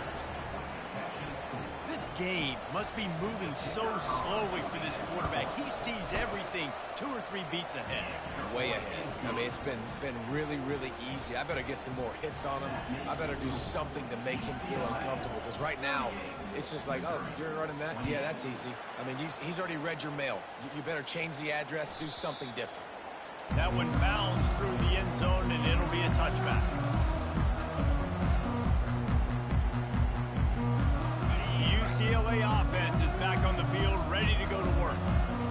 This game must be moving so slowly for this quarterback. He sees everything 2 or 3 beats ahead. Way ahead. I mean, it's been really, really easy. I better get some more hits on him. I better do something to make him feel uncomfortable, because right now, it's just like, oh, you're running that? Yeah, that's easy. I mean, he's already read your mail. You better change the address, do something different. That one bounds through the end zone, and it'll be a touchback. UCLA offense is back on the field, ready to go to work.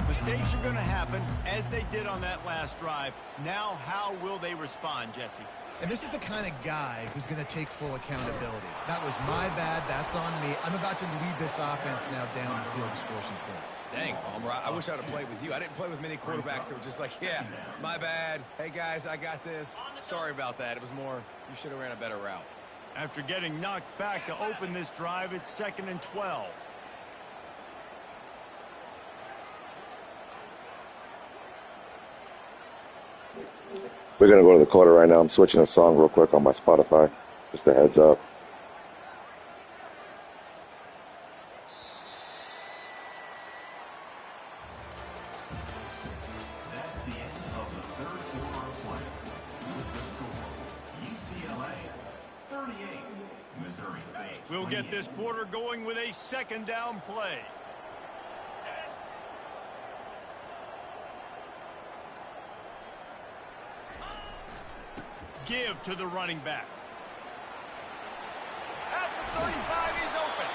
Mistakes are going to happen, as they did on that last drive. Now, how will they respond, Jesse? And this is the kind of guy who's going to take full accountability. That was my bad. That's on me. I'm about to lead this offense now down the field to score some points. Dang, Palmer, I wish I'd have played with you. I didn't play with many quarterbacks that were just like, yeah, my bad. Hey, guys, I got this. Sorry about that. It was more, you should have ran a better route. After getting knocked back to open this drive, it's 2nd and 12. We're going to go to the quarter right now. I'm switching a song real quick on my Spotify. Just a heads up. That's the end of the third quarter of play. With the score, UCLA 38, Missouri 28. We'll get this quarter going with a second down play. Give to the running back. At the 35, he's open.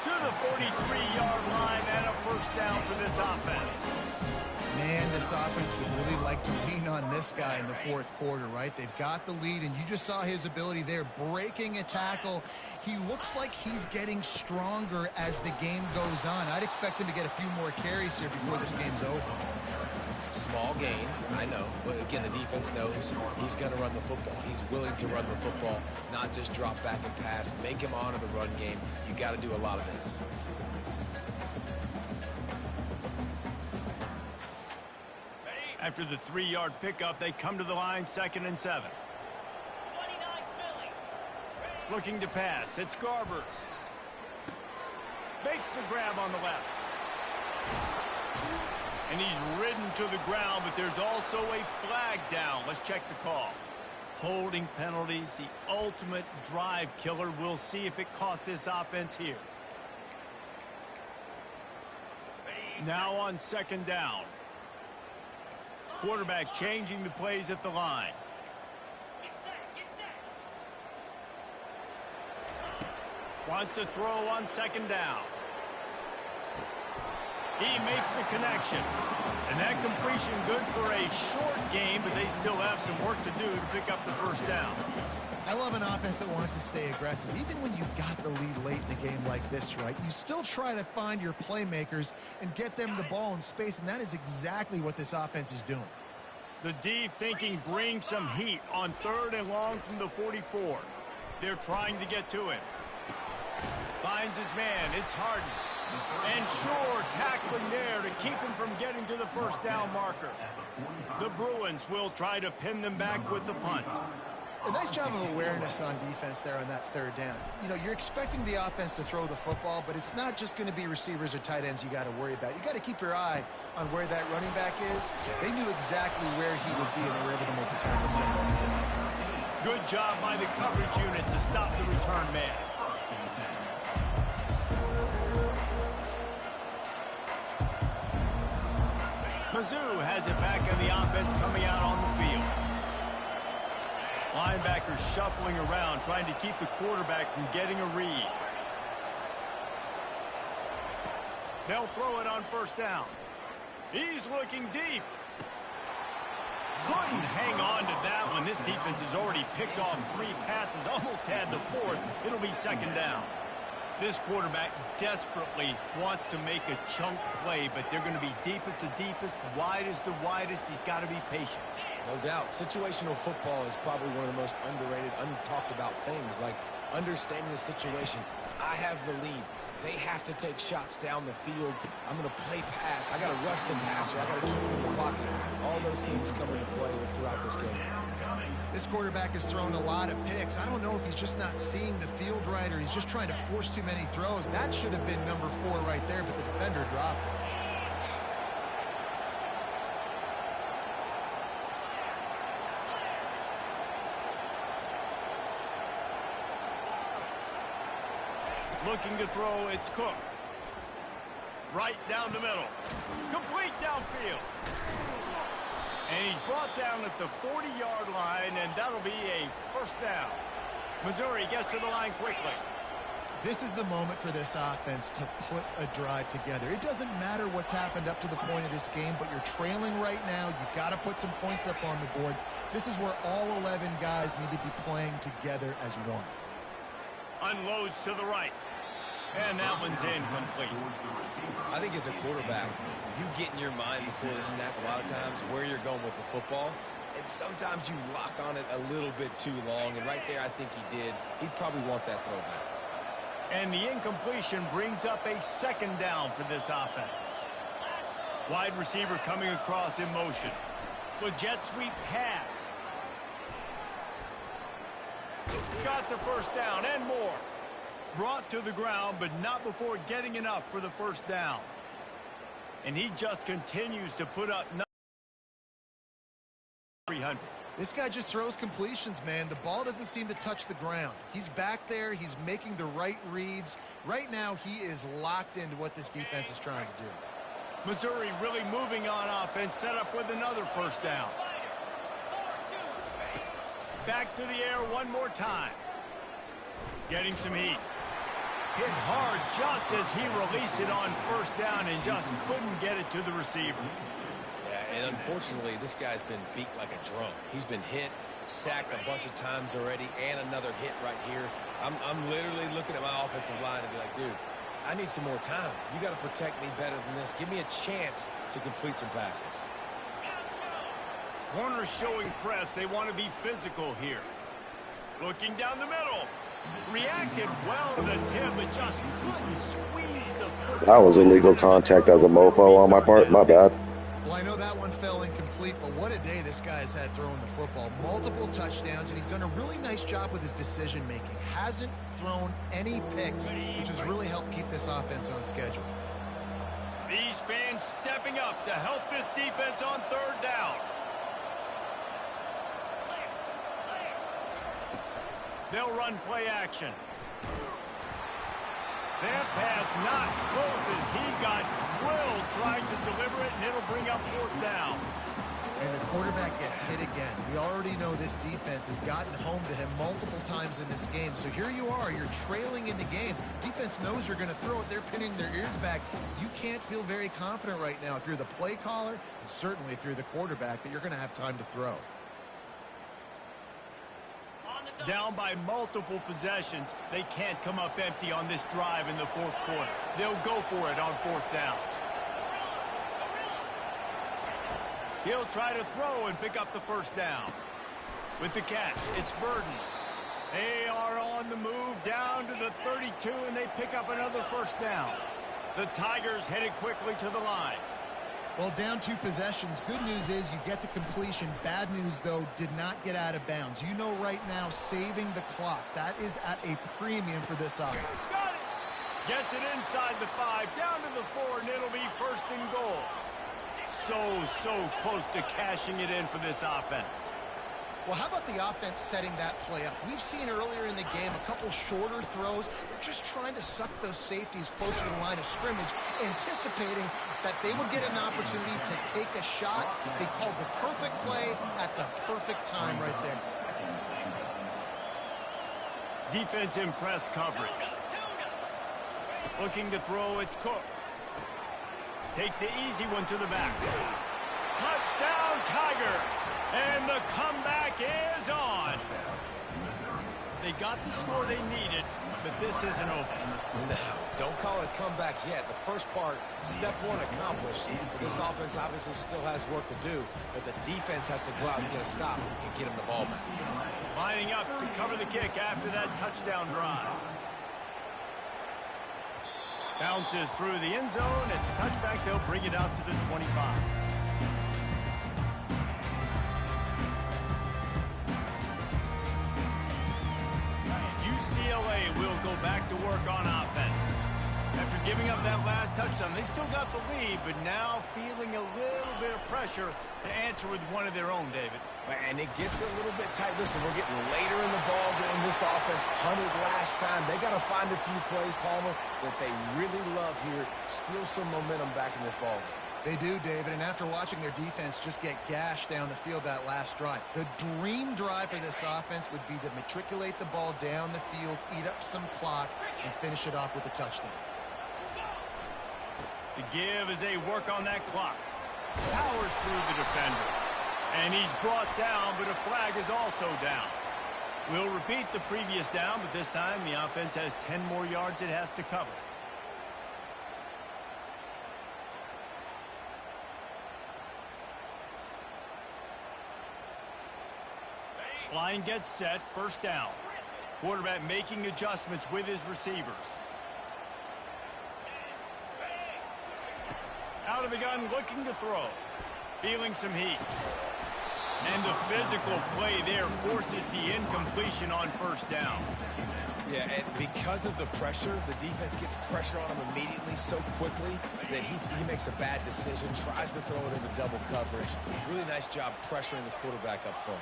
To the 43-yard line and a first down for this offense. Man, this offense would really like to lean on this guy in the fourth quarter, right? They've got the lead, and you just saw his ability there, breaking a tackle. He looks like he's getting stronger as the game goes on. I'd expect him to get a few more carries here before this game's over. Small gain, I know, but again, the defense knows he's going to run the football. He's willing to run the football, not just drop back and pass, make him honor the run game. You got to do a lot of this. After the 3-yard pickup, they come to the line, 2nd and 7. Looking to pass, it's Garbers. Makes the grab on the left. And he's ridden to the ground, but there's also a flag down. Let's check the call. Holding penalties, the ultimate drive killer. We'll see if it costs this offense here. Now on 2nd down. Quarterback changing the plays at the line. Wants to throw on 2nd down. He makes the connection. And that completion good for a short game, but they still have some work to do to pick up the first down. I love an offense that wants to stay aggressive. Even when you've got the lead late in the game like this, right, you still try to find your playmakers and get them the ball in space, and that is exactly what this offense is doing. The D thinking brings some heat on 3rd and long from the 44. They're trying to get to him. Finds his man. It's Harden. And sure, tackling there to keep him from getting to the first down marker. The Bruins will try to pin them back with the punt. A nice job of awareness on defense there on that 3rd down. You know, you're expecting the offense to throw the football, but it's not just going to be receivers or tight ends you got to worry about. You got to keep your eye on where that running back is. They knew exactly where he would be, and they were able to make the tackle set. Good job by the coverage unit to stop the return man. Mizzou has it back in the offense coming out on the field. Linebackers shuffling around, trying to keep the quarterback from getting a read. They'll throw it on first down. He's looking deep. Couldn't hang on to that one. This defense has already picked off 3 passes, almost had the 4th. It'll be 2nd down. This quarterback desperately wants to make a chunk play, but they're going to be deepest the deepest, widest the widest. He's got to be patient. No doubt. Situational football is probably one of the most underrated, untalked about things, like understanding the situation. I have the lead. They have to take shots down the field. I'm going to play pass. I got to rush the passer. I got to keep him in the pocket. All those things come into play throughout this game. This quarterback has thrown a lot of picks. I don't know if he's just not seeing the field right or he's just trying to force too many throws. That should have been number 4 right there, but the defender dropped it. Looking to throw, it's Cook. Right down the middle. Complete downfield. And he's brought down at the 40-yard line, and that'll be a first down. Missouri gets to the line quickly. This is the moment for this offense to put a drive together. It doesn't matter what's happened up to the point of this game, but you're trailing right now. You've got to put some points up on the board. This is where all 11 guys need to be playing together as one. Unloads to the right. And that one's incomplete. I think as a quarterback, you get in your mind before the snap a lot of times where you're going with the football. And sometimes you lock on it a little bit too long. And right there, I think he did. He'd probably want that throwback. And the incompletion brings up a 2nd down for this offense. Wide receiver coming across in motion. The jet sweep pass. Got the first down and more. Brought to the ground, but not before getting enough for the first down. And he just continues to put up 300. This guy just throws completions, man. The ball doesn't seem to touch the ground. He's back there. He's making the right reads. Right now, he is locked into what this defense is trying to do. Missouri really moving on offense, set up with another first down. Back to the air one more time. Getting some heat. Hit hard just as he released it on first down and just couldn't get it to the receiver. Yeah, and unfortunately, this guy's been beat like a drum. He's been hit, sacked a bunch of times already, and another hit right here. I'm literally looking at my offensive line and be like, dude, I need some more time. You got to protect me better than this. Give me a chance to complete some passes. Corners showing press. They want to be physical here. Looking down the middle. Reacted well to the tip, but just couldn't squeeze the foot. That was illegal contact as a mofo on my part. My bad. Well, I know that one fell incomplete, but what a day this guy's had throwing the football. Multiple touchdowns, and he's done a really nice job with his decision-making. Hasn't thrown any picks, which has really helped keep this offense on schedule. These fans stepping up to help this defense on 3rd down. They'll run play action. That pass not closes. He got drilled trying to deliver it, and it'll bring up 4th down. And the quarterback gets hit again. We already know this defense has gotten home to him multiple times in this game. So here you are, you're trailing in the game. Defense knows you're going to throw it. They're pinning their ears back. You can't feel very confident right now if you're the play caller, and certainly if you're the quarterback, that you're going to have time to throw. Down by multiple possessions, they can't come up empty on this drive in the fourth quarter. They'll go for it on fourth down. He'll try to throw and pick up the first down. With the catch, it's Burden. They are on the move down to the 32, and they pick up another first down. The Tigers headed quickly to the line. Well, down 2 possessions. Good news is you get the completion. Bad news, though, did not get out of bounds. You know right now, saving the clock. That is at a premium for this offense. Got it! Gets it inside the 5, down to the 4, and it'll be first and goal. So close to cashing it in for this offense. Well, how about the offense setting that play up? We've seen earlier in the game a couple shorter throws. They're just trying to suck those safeties closer to the line of scrimmage, anticipating that they would get an opportunity to take a shot. They called the perfect play at the perfect time right there. Defense in press coverage. Looking to throw, it's Cook. Takes the easy one to the back. Touchdown, Tiger! And the comeback is on. They got the score they needed, but this isn't over. No, don't call it a comeback yet. The first part, step 1 accomplished. This offense obviously still has work to do, but the defense has to go out and get a stop and get them the ball back. Lining up to cover the kick after that touchdown drive. Bounces through the end zone. It's a touchback. They'll bring it out to the 25. UCLA will go back to work on offense. After giving up that last touchdown, they still got the lead, but now feeling a little bit of pressure to answer with one of their own, David. And it gets a little bit tight. Listen, we're getting later in the ball game. This offense punted last time. They got to find a few plays, Palmer, that they really love here. Steal some momentum back in this ball game. They do, David, and after watching their defense just get gashed down the field that last drive, the dream drive for this offense would be to matriculate the ball down the field, eat up some clock, and finish it off with a touchdown. The give as they work on that clock. Powers through the defender. And he's brought down, but a flag is also down. We'll repeat the previous down, but this time the offense has 10 more yards it has to cover. Line gets set, first down. Quarterback making adjustments with his receivers. Out of the gun, looking to throw. Feeling some heat. And the physical play there forces the incompletion on first down. Yeah, and because of the pressure, the defense gets pressure on him immediately so quickly that he makes a bad decision, tries to throw it into double coverage. Really nice job pressuring the quarterback up front.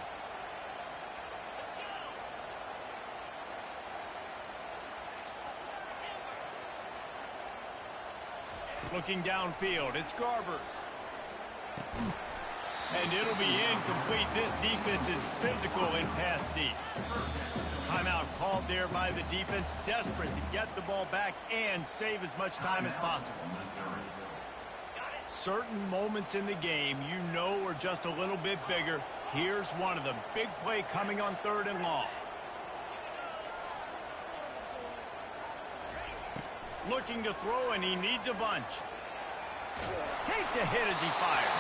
Looking downfield, it's Garbers. And it'll be incomplete. This defense is physical and pass deep. Timeout called there by the defense, desperate to get the ball back and save as much time as possible. Certain moments in the game you know are just a little bit bigger. Here's one of them. Big play coming on 3rd and long. Looking to throw, and he needs a bunch. Takes a hit as he fired.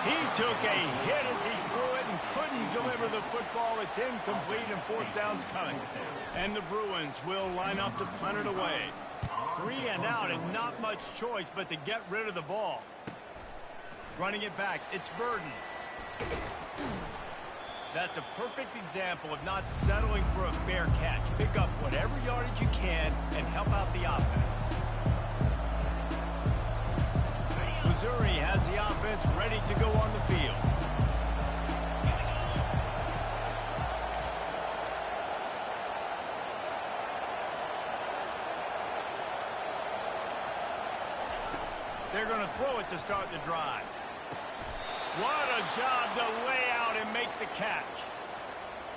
He took a hit as he threw it and couldn't deliver the football. It's incomplete, and 4th down's coming. And the Bruins will line up to punt it away. 3 and out, and not much choice but to get rid of the ball. Running it back, it's Burden. That's a perfect example of not settling for a fair catch. Pick up whatever yardage you can and help out the offense. Missouri has the offense ready to go on the field. They're going to throw it to start the drive. What a job to lay out and make the catch.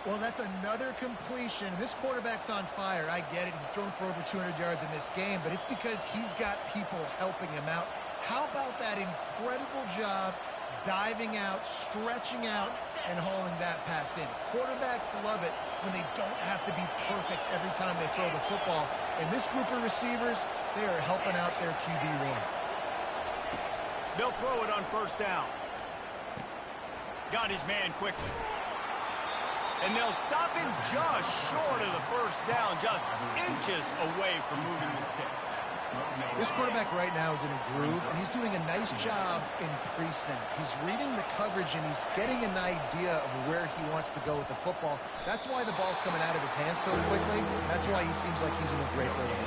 Well, that's another completion. This quarterback's on fire. I get it. He's thrown for over 200 yards in this game, but it's because he's got people helping him out. How about that incredible job diving out, stretching out, and hauling that pass in? Quarterbacks love it when they don't have to be perfect every time they throw the football. And this group of receivers, they are helping out their QB1. They'll throw it on first down. Got his man quickly. And they'll stop him just short of the first down, just inches away from moving the sticks. This quarterback right now is in a groove, and he's doing a nice job in pre-snap. He's reading the coverage, and he's getting an idea of where he wants to go with the football. That's why the ball's coming out of his hands so quickly. That's why he seems like he's in a great rhythm.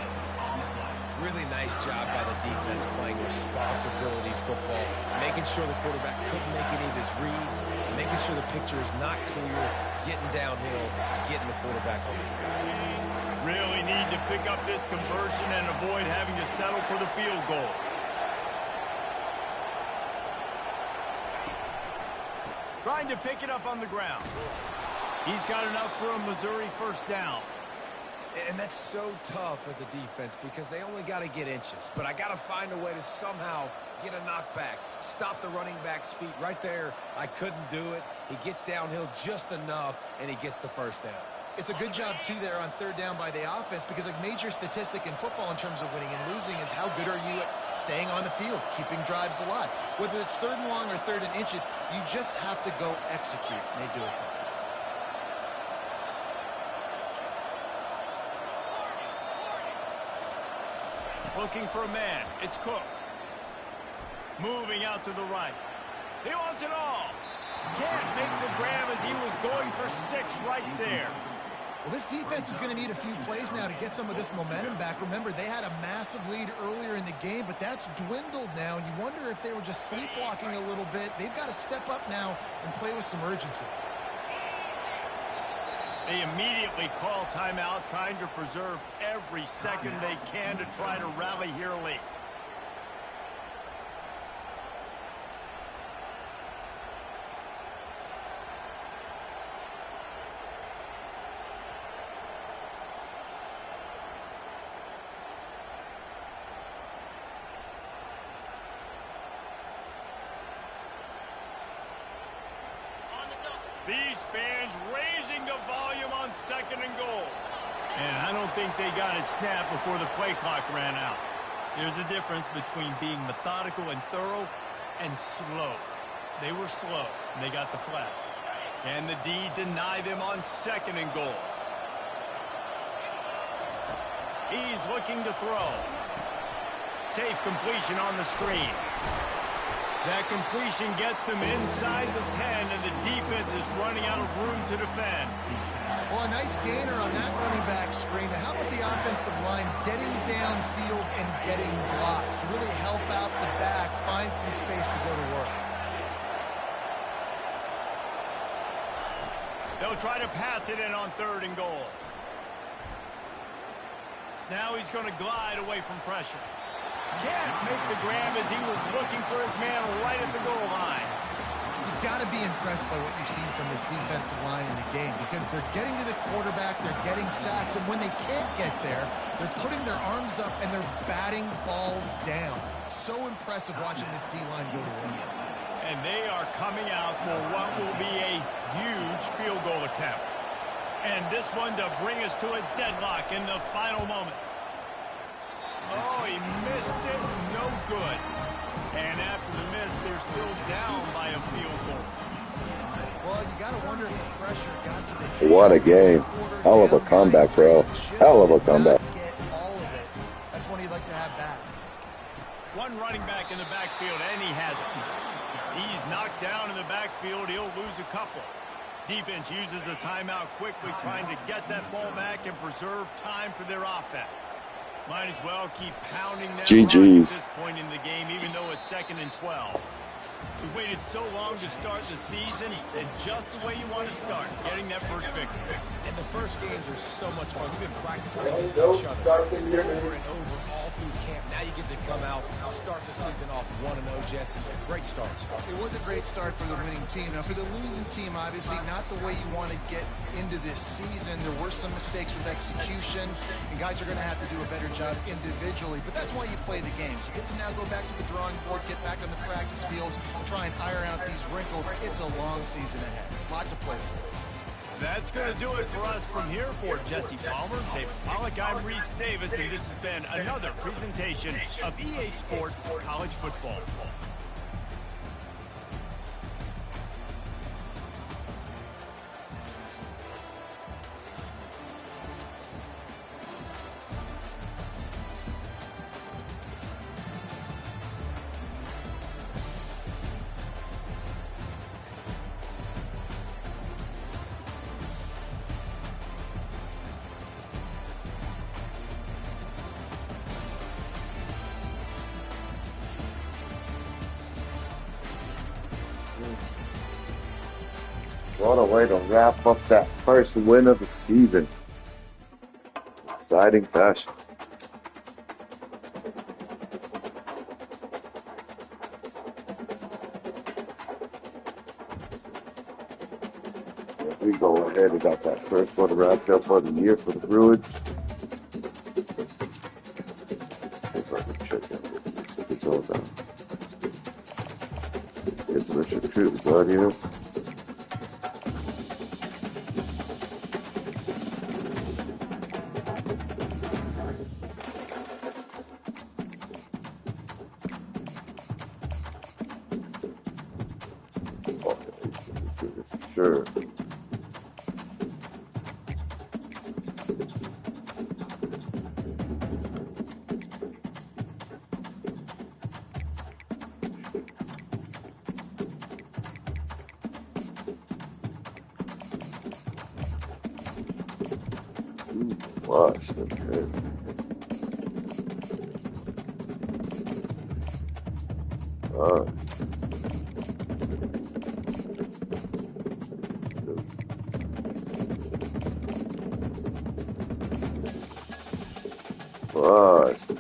Really nice job by the defense playing responsibility football, making sure the quarterback couldn't make any of his reads, making sure the picture is not clear, getting downhill, getting the quarterback on the ground. Really need to pick up this conversion and avoid having to settle for the field goal. Trying to pick it up on the ground. He's got enough for a Missouri first down. And that's so tough as a defense because they only got to get inches. But I got to find a way to somehow get a knockback, stop the running back's feet right there. I couldn't do it. He gets downhill just enough, and he gets the first down. It's a good job, too, there on third down by the offense because a major statistic in football in terms of winning and losing is how good are you at staying on the field, keeping drives alive. Whether it's third and long or third and inches, you just have to go execute, and they do it there. Looking for a man. It's Cook. Moving out to the right. He wants it all. Can't make the grab as he was going for 6 right there. Well, this defense is going to need a few plays now to get some of this momentum back. Remember, they had a massive lead earlier in the game, but that's dwindled now. You wonder if they were just sleepwalking a little bit. They've got to step up now and play with some urgency. They immediately call timeout, trying to preserve every second they can to try to rally here late. These fans raising the volume on 2nd and goal. And I don't think they got it snapped before the play clock ran out. There's a difference between being methodical and thorough and slow. They were slow, and they got the flag. Can the D deny them on 2nd and goal? He's looking to throw. Safe completion on the screen. That completion gets them inside the 10, and the defense is running out of room to defend. Well, a nice gainer on that running back screen. Now, how about the offensive line getting downfield and getting blocks to really help out the back, find some space to go to work? They'll try to pass it in on 3rd and goal. Now he's going to glide away from pressure. Can't make the grab as he was looking for his man right at the goal line. You've got to be impressed by what you've seen from this defensive line in the game because they're getting to the quarterback, they're getting sacks, and when they can't get there, they're putting their arms up and they're batting balls down. So impressive watching this D-line go to work. And they are coming out for what will be a huge field goal attempt. And this one to bring us to a deadlock in the final moments. Oh, he missed it. No good. And after the miss, they're still down by a field goal. Well, you got to wonder if the pressure got to the... What a game. Hell of a comeback, bro. Hell of a comeback. Get all of it. That's one you'd like to have back. One running back in the backfield, and he has it. He's knocked down in the backfield. He'll lose a couple. Defense uses a timeout quickly, trying to get that ball back and preserve time for their offense. Might as well keep pounding that run at this point in the game, even though it's 2nd and 12. We waited so long to start the season, and just the way you want to start, getting that first victory. And the first games are so much fun. We've been practicing against each other over and over all through camp. Now you get to come out and start the season off 1-0, Jesse. Great starts. It was a great start for the winning team. Now, for the losing team, obviously not the way you want to get into this season. There were some mistakes with execution, and guys are going to have to do a better job individually. But that's why you play the games. You get to now go back to the drawing board, get back on the practice fields, and try and iron out these wrinkles. It's a long season ahead. A lot to play for. That's going to do it for us from here. For Jesse Palmer, Dave Pollack, I'm Reese Davis, and this has been another presentation of EA Sports College Football. What a way to wrap up that first win of the season. Exciting fashion. We go ahead and got that first one wrapped up for the year for the Bruins. If I can check out this episode now. It's Richard Cruz on here. Sure. Wash the head. Bust.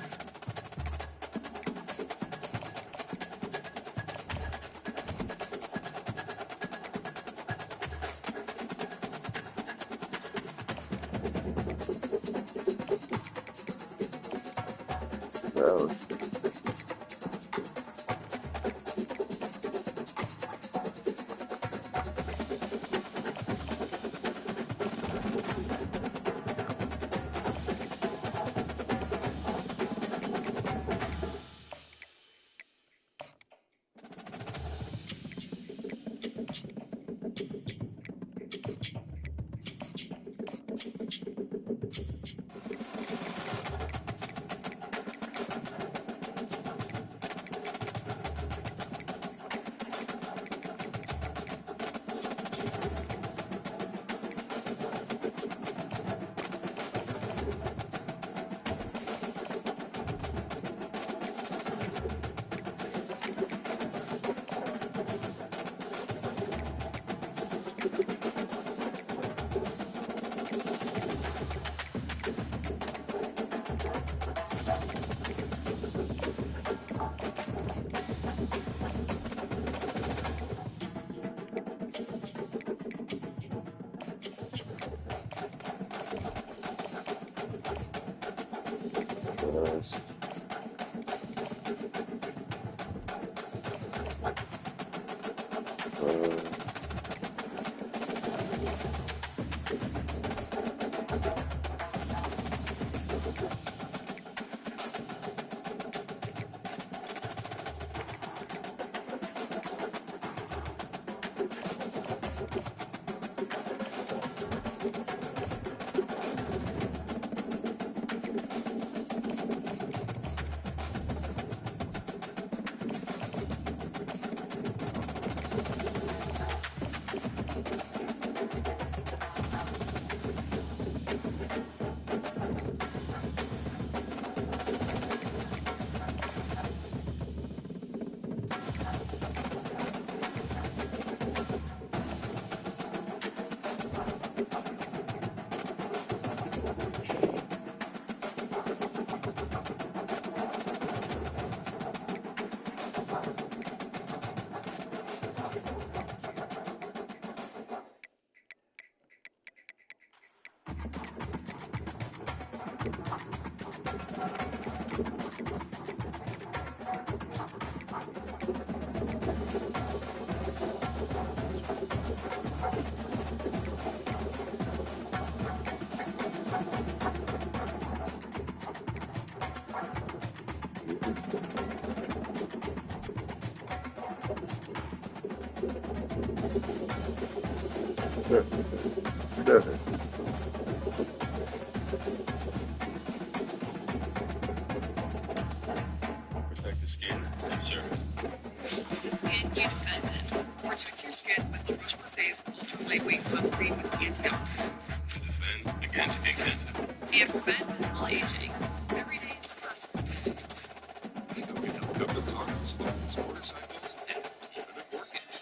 Gross. Protect the skin. Observe. The skin you defended. Protect your skin with La Roche-Posay's ultra lightweight sunscreen with antioxidants. To defend against skin cancer. And prevent all aging. Every day sunscreen. Cover the cars, homes, motorcycles, and even a mortgage.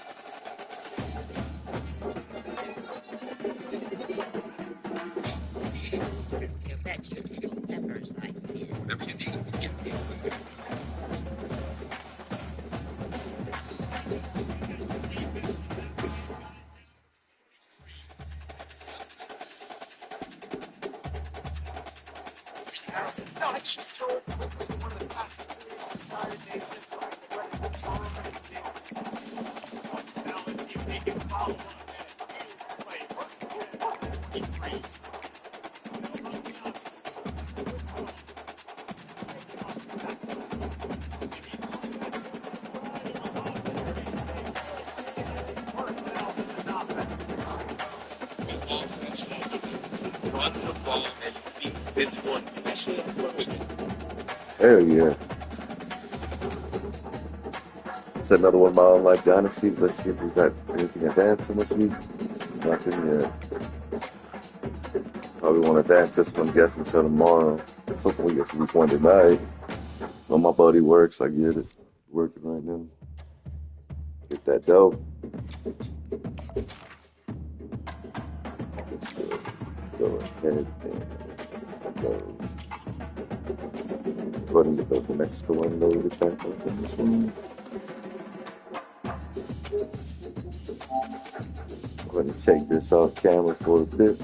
You bet you feel peppers like me. Whatever you need. Run the ball and be physical and especially Hell yeah. It's another one of my own life dynasties. Let's see if we got anything advancing this week. Nothing yet. Probably won't advance this one, I guess, until tomorrow. Let's hope we get to week one tonight. When my buddy works, I get it. Working right now. Get that dope. So, let's go ahead and go. Let's go ahead and get those Mexico unloaded back up in this one. I'm going to take this off camera for a bit.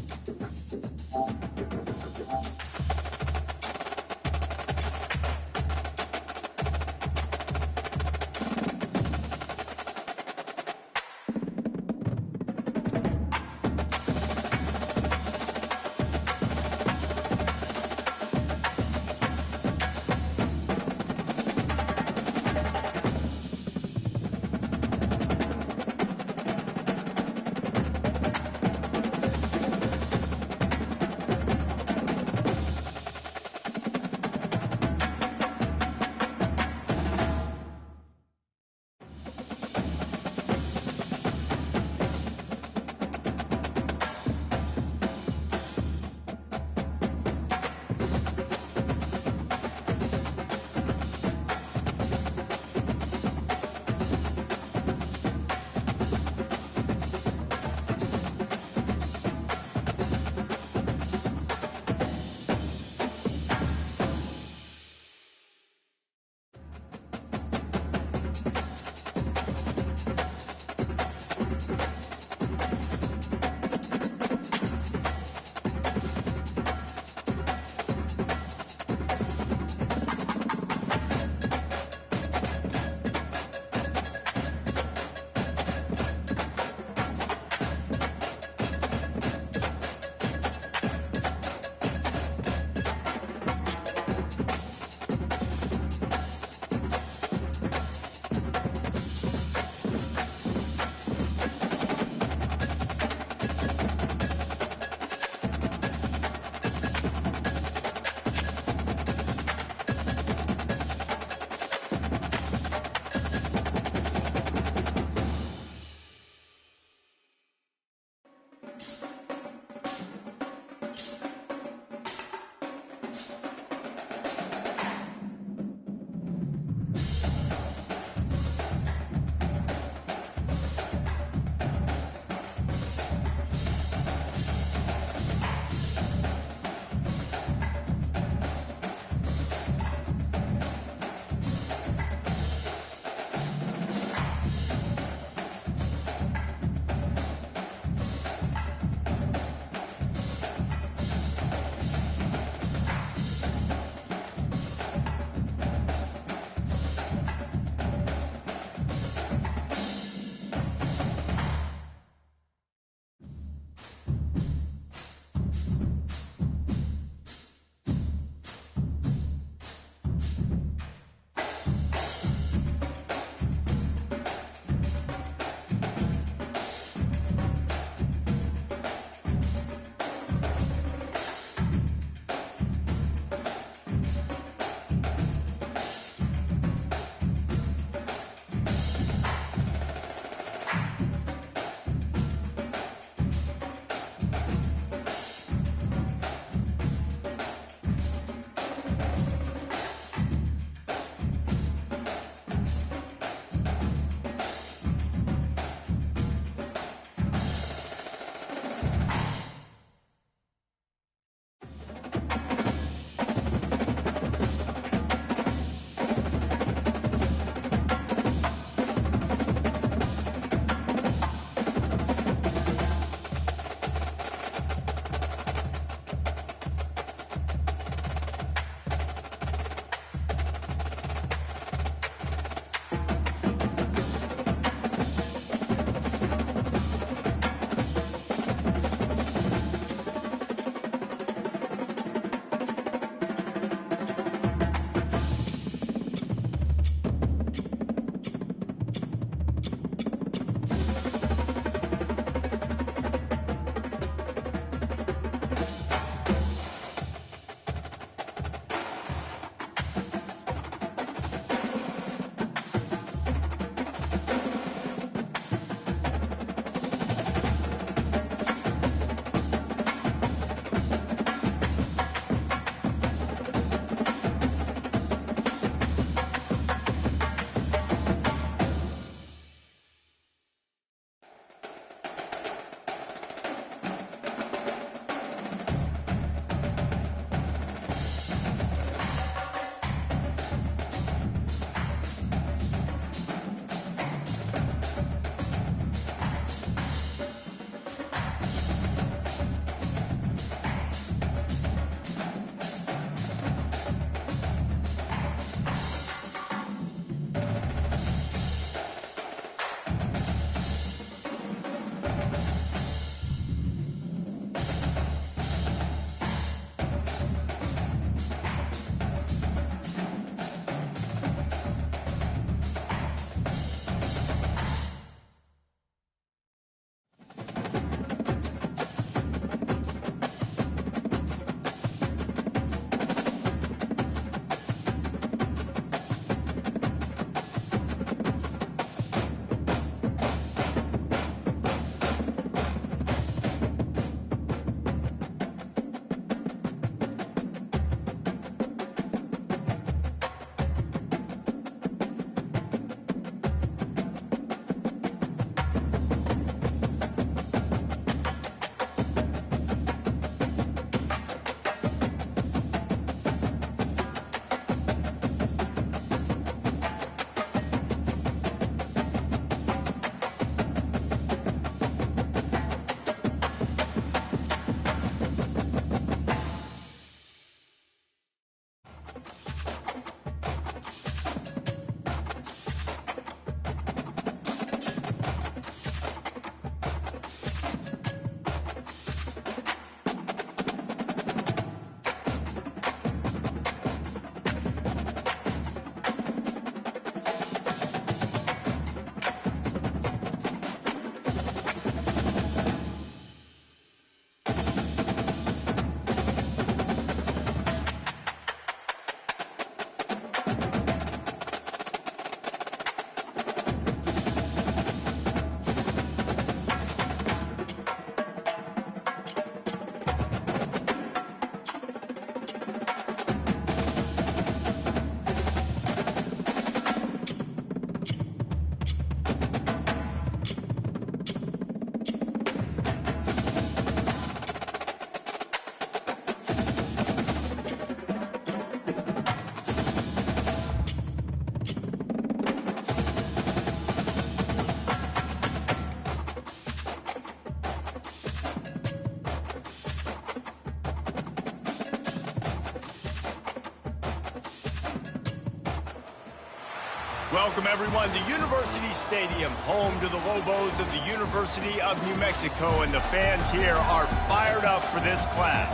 Welcome, everyone, to University Stadium, home to the Lobos of the University of New Mexico, and the fans here are fired up for this clash.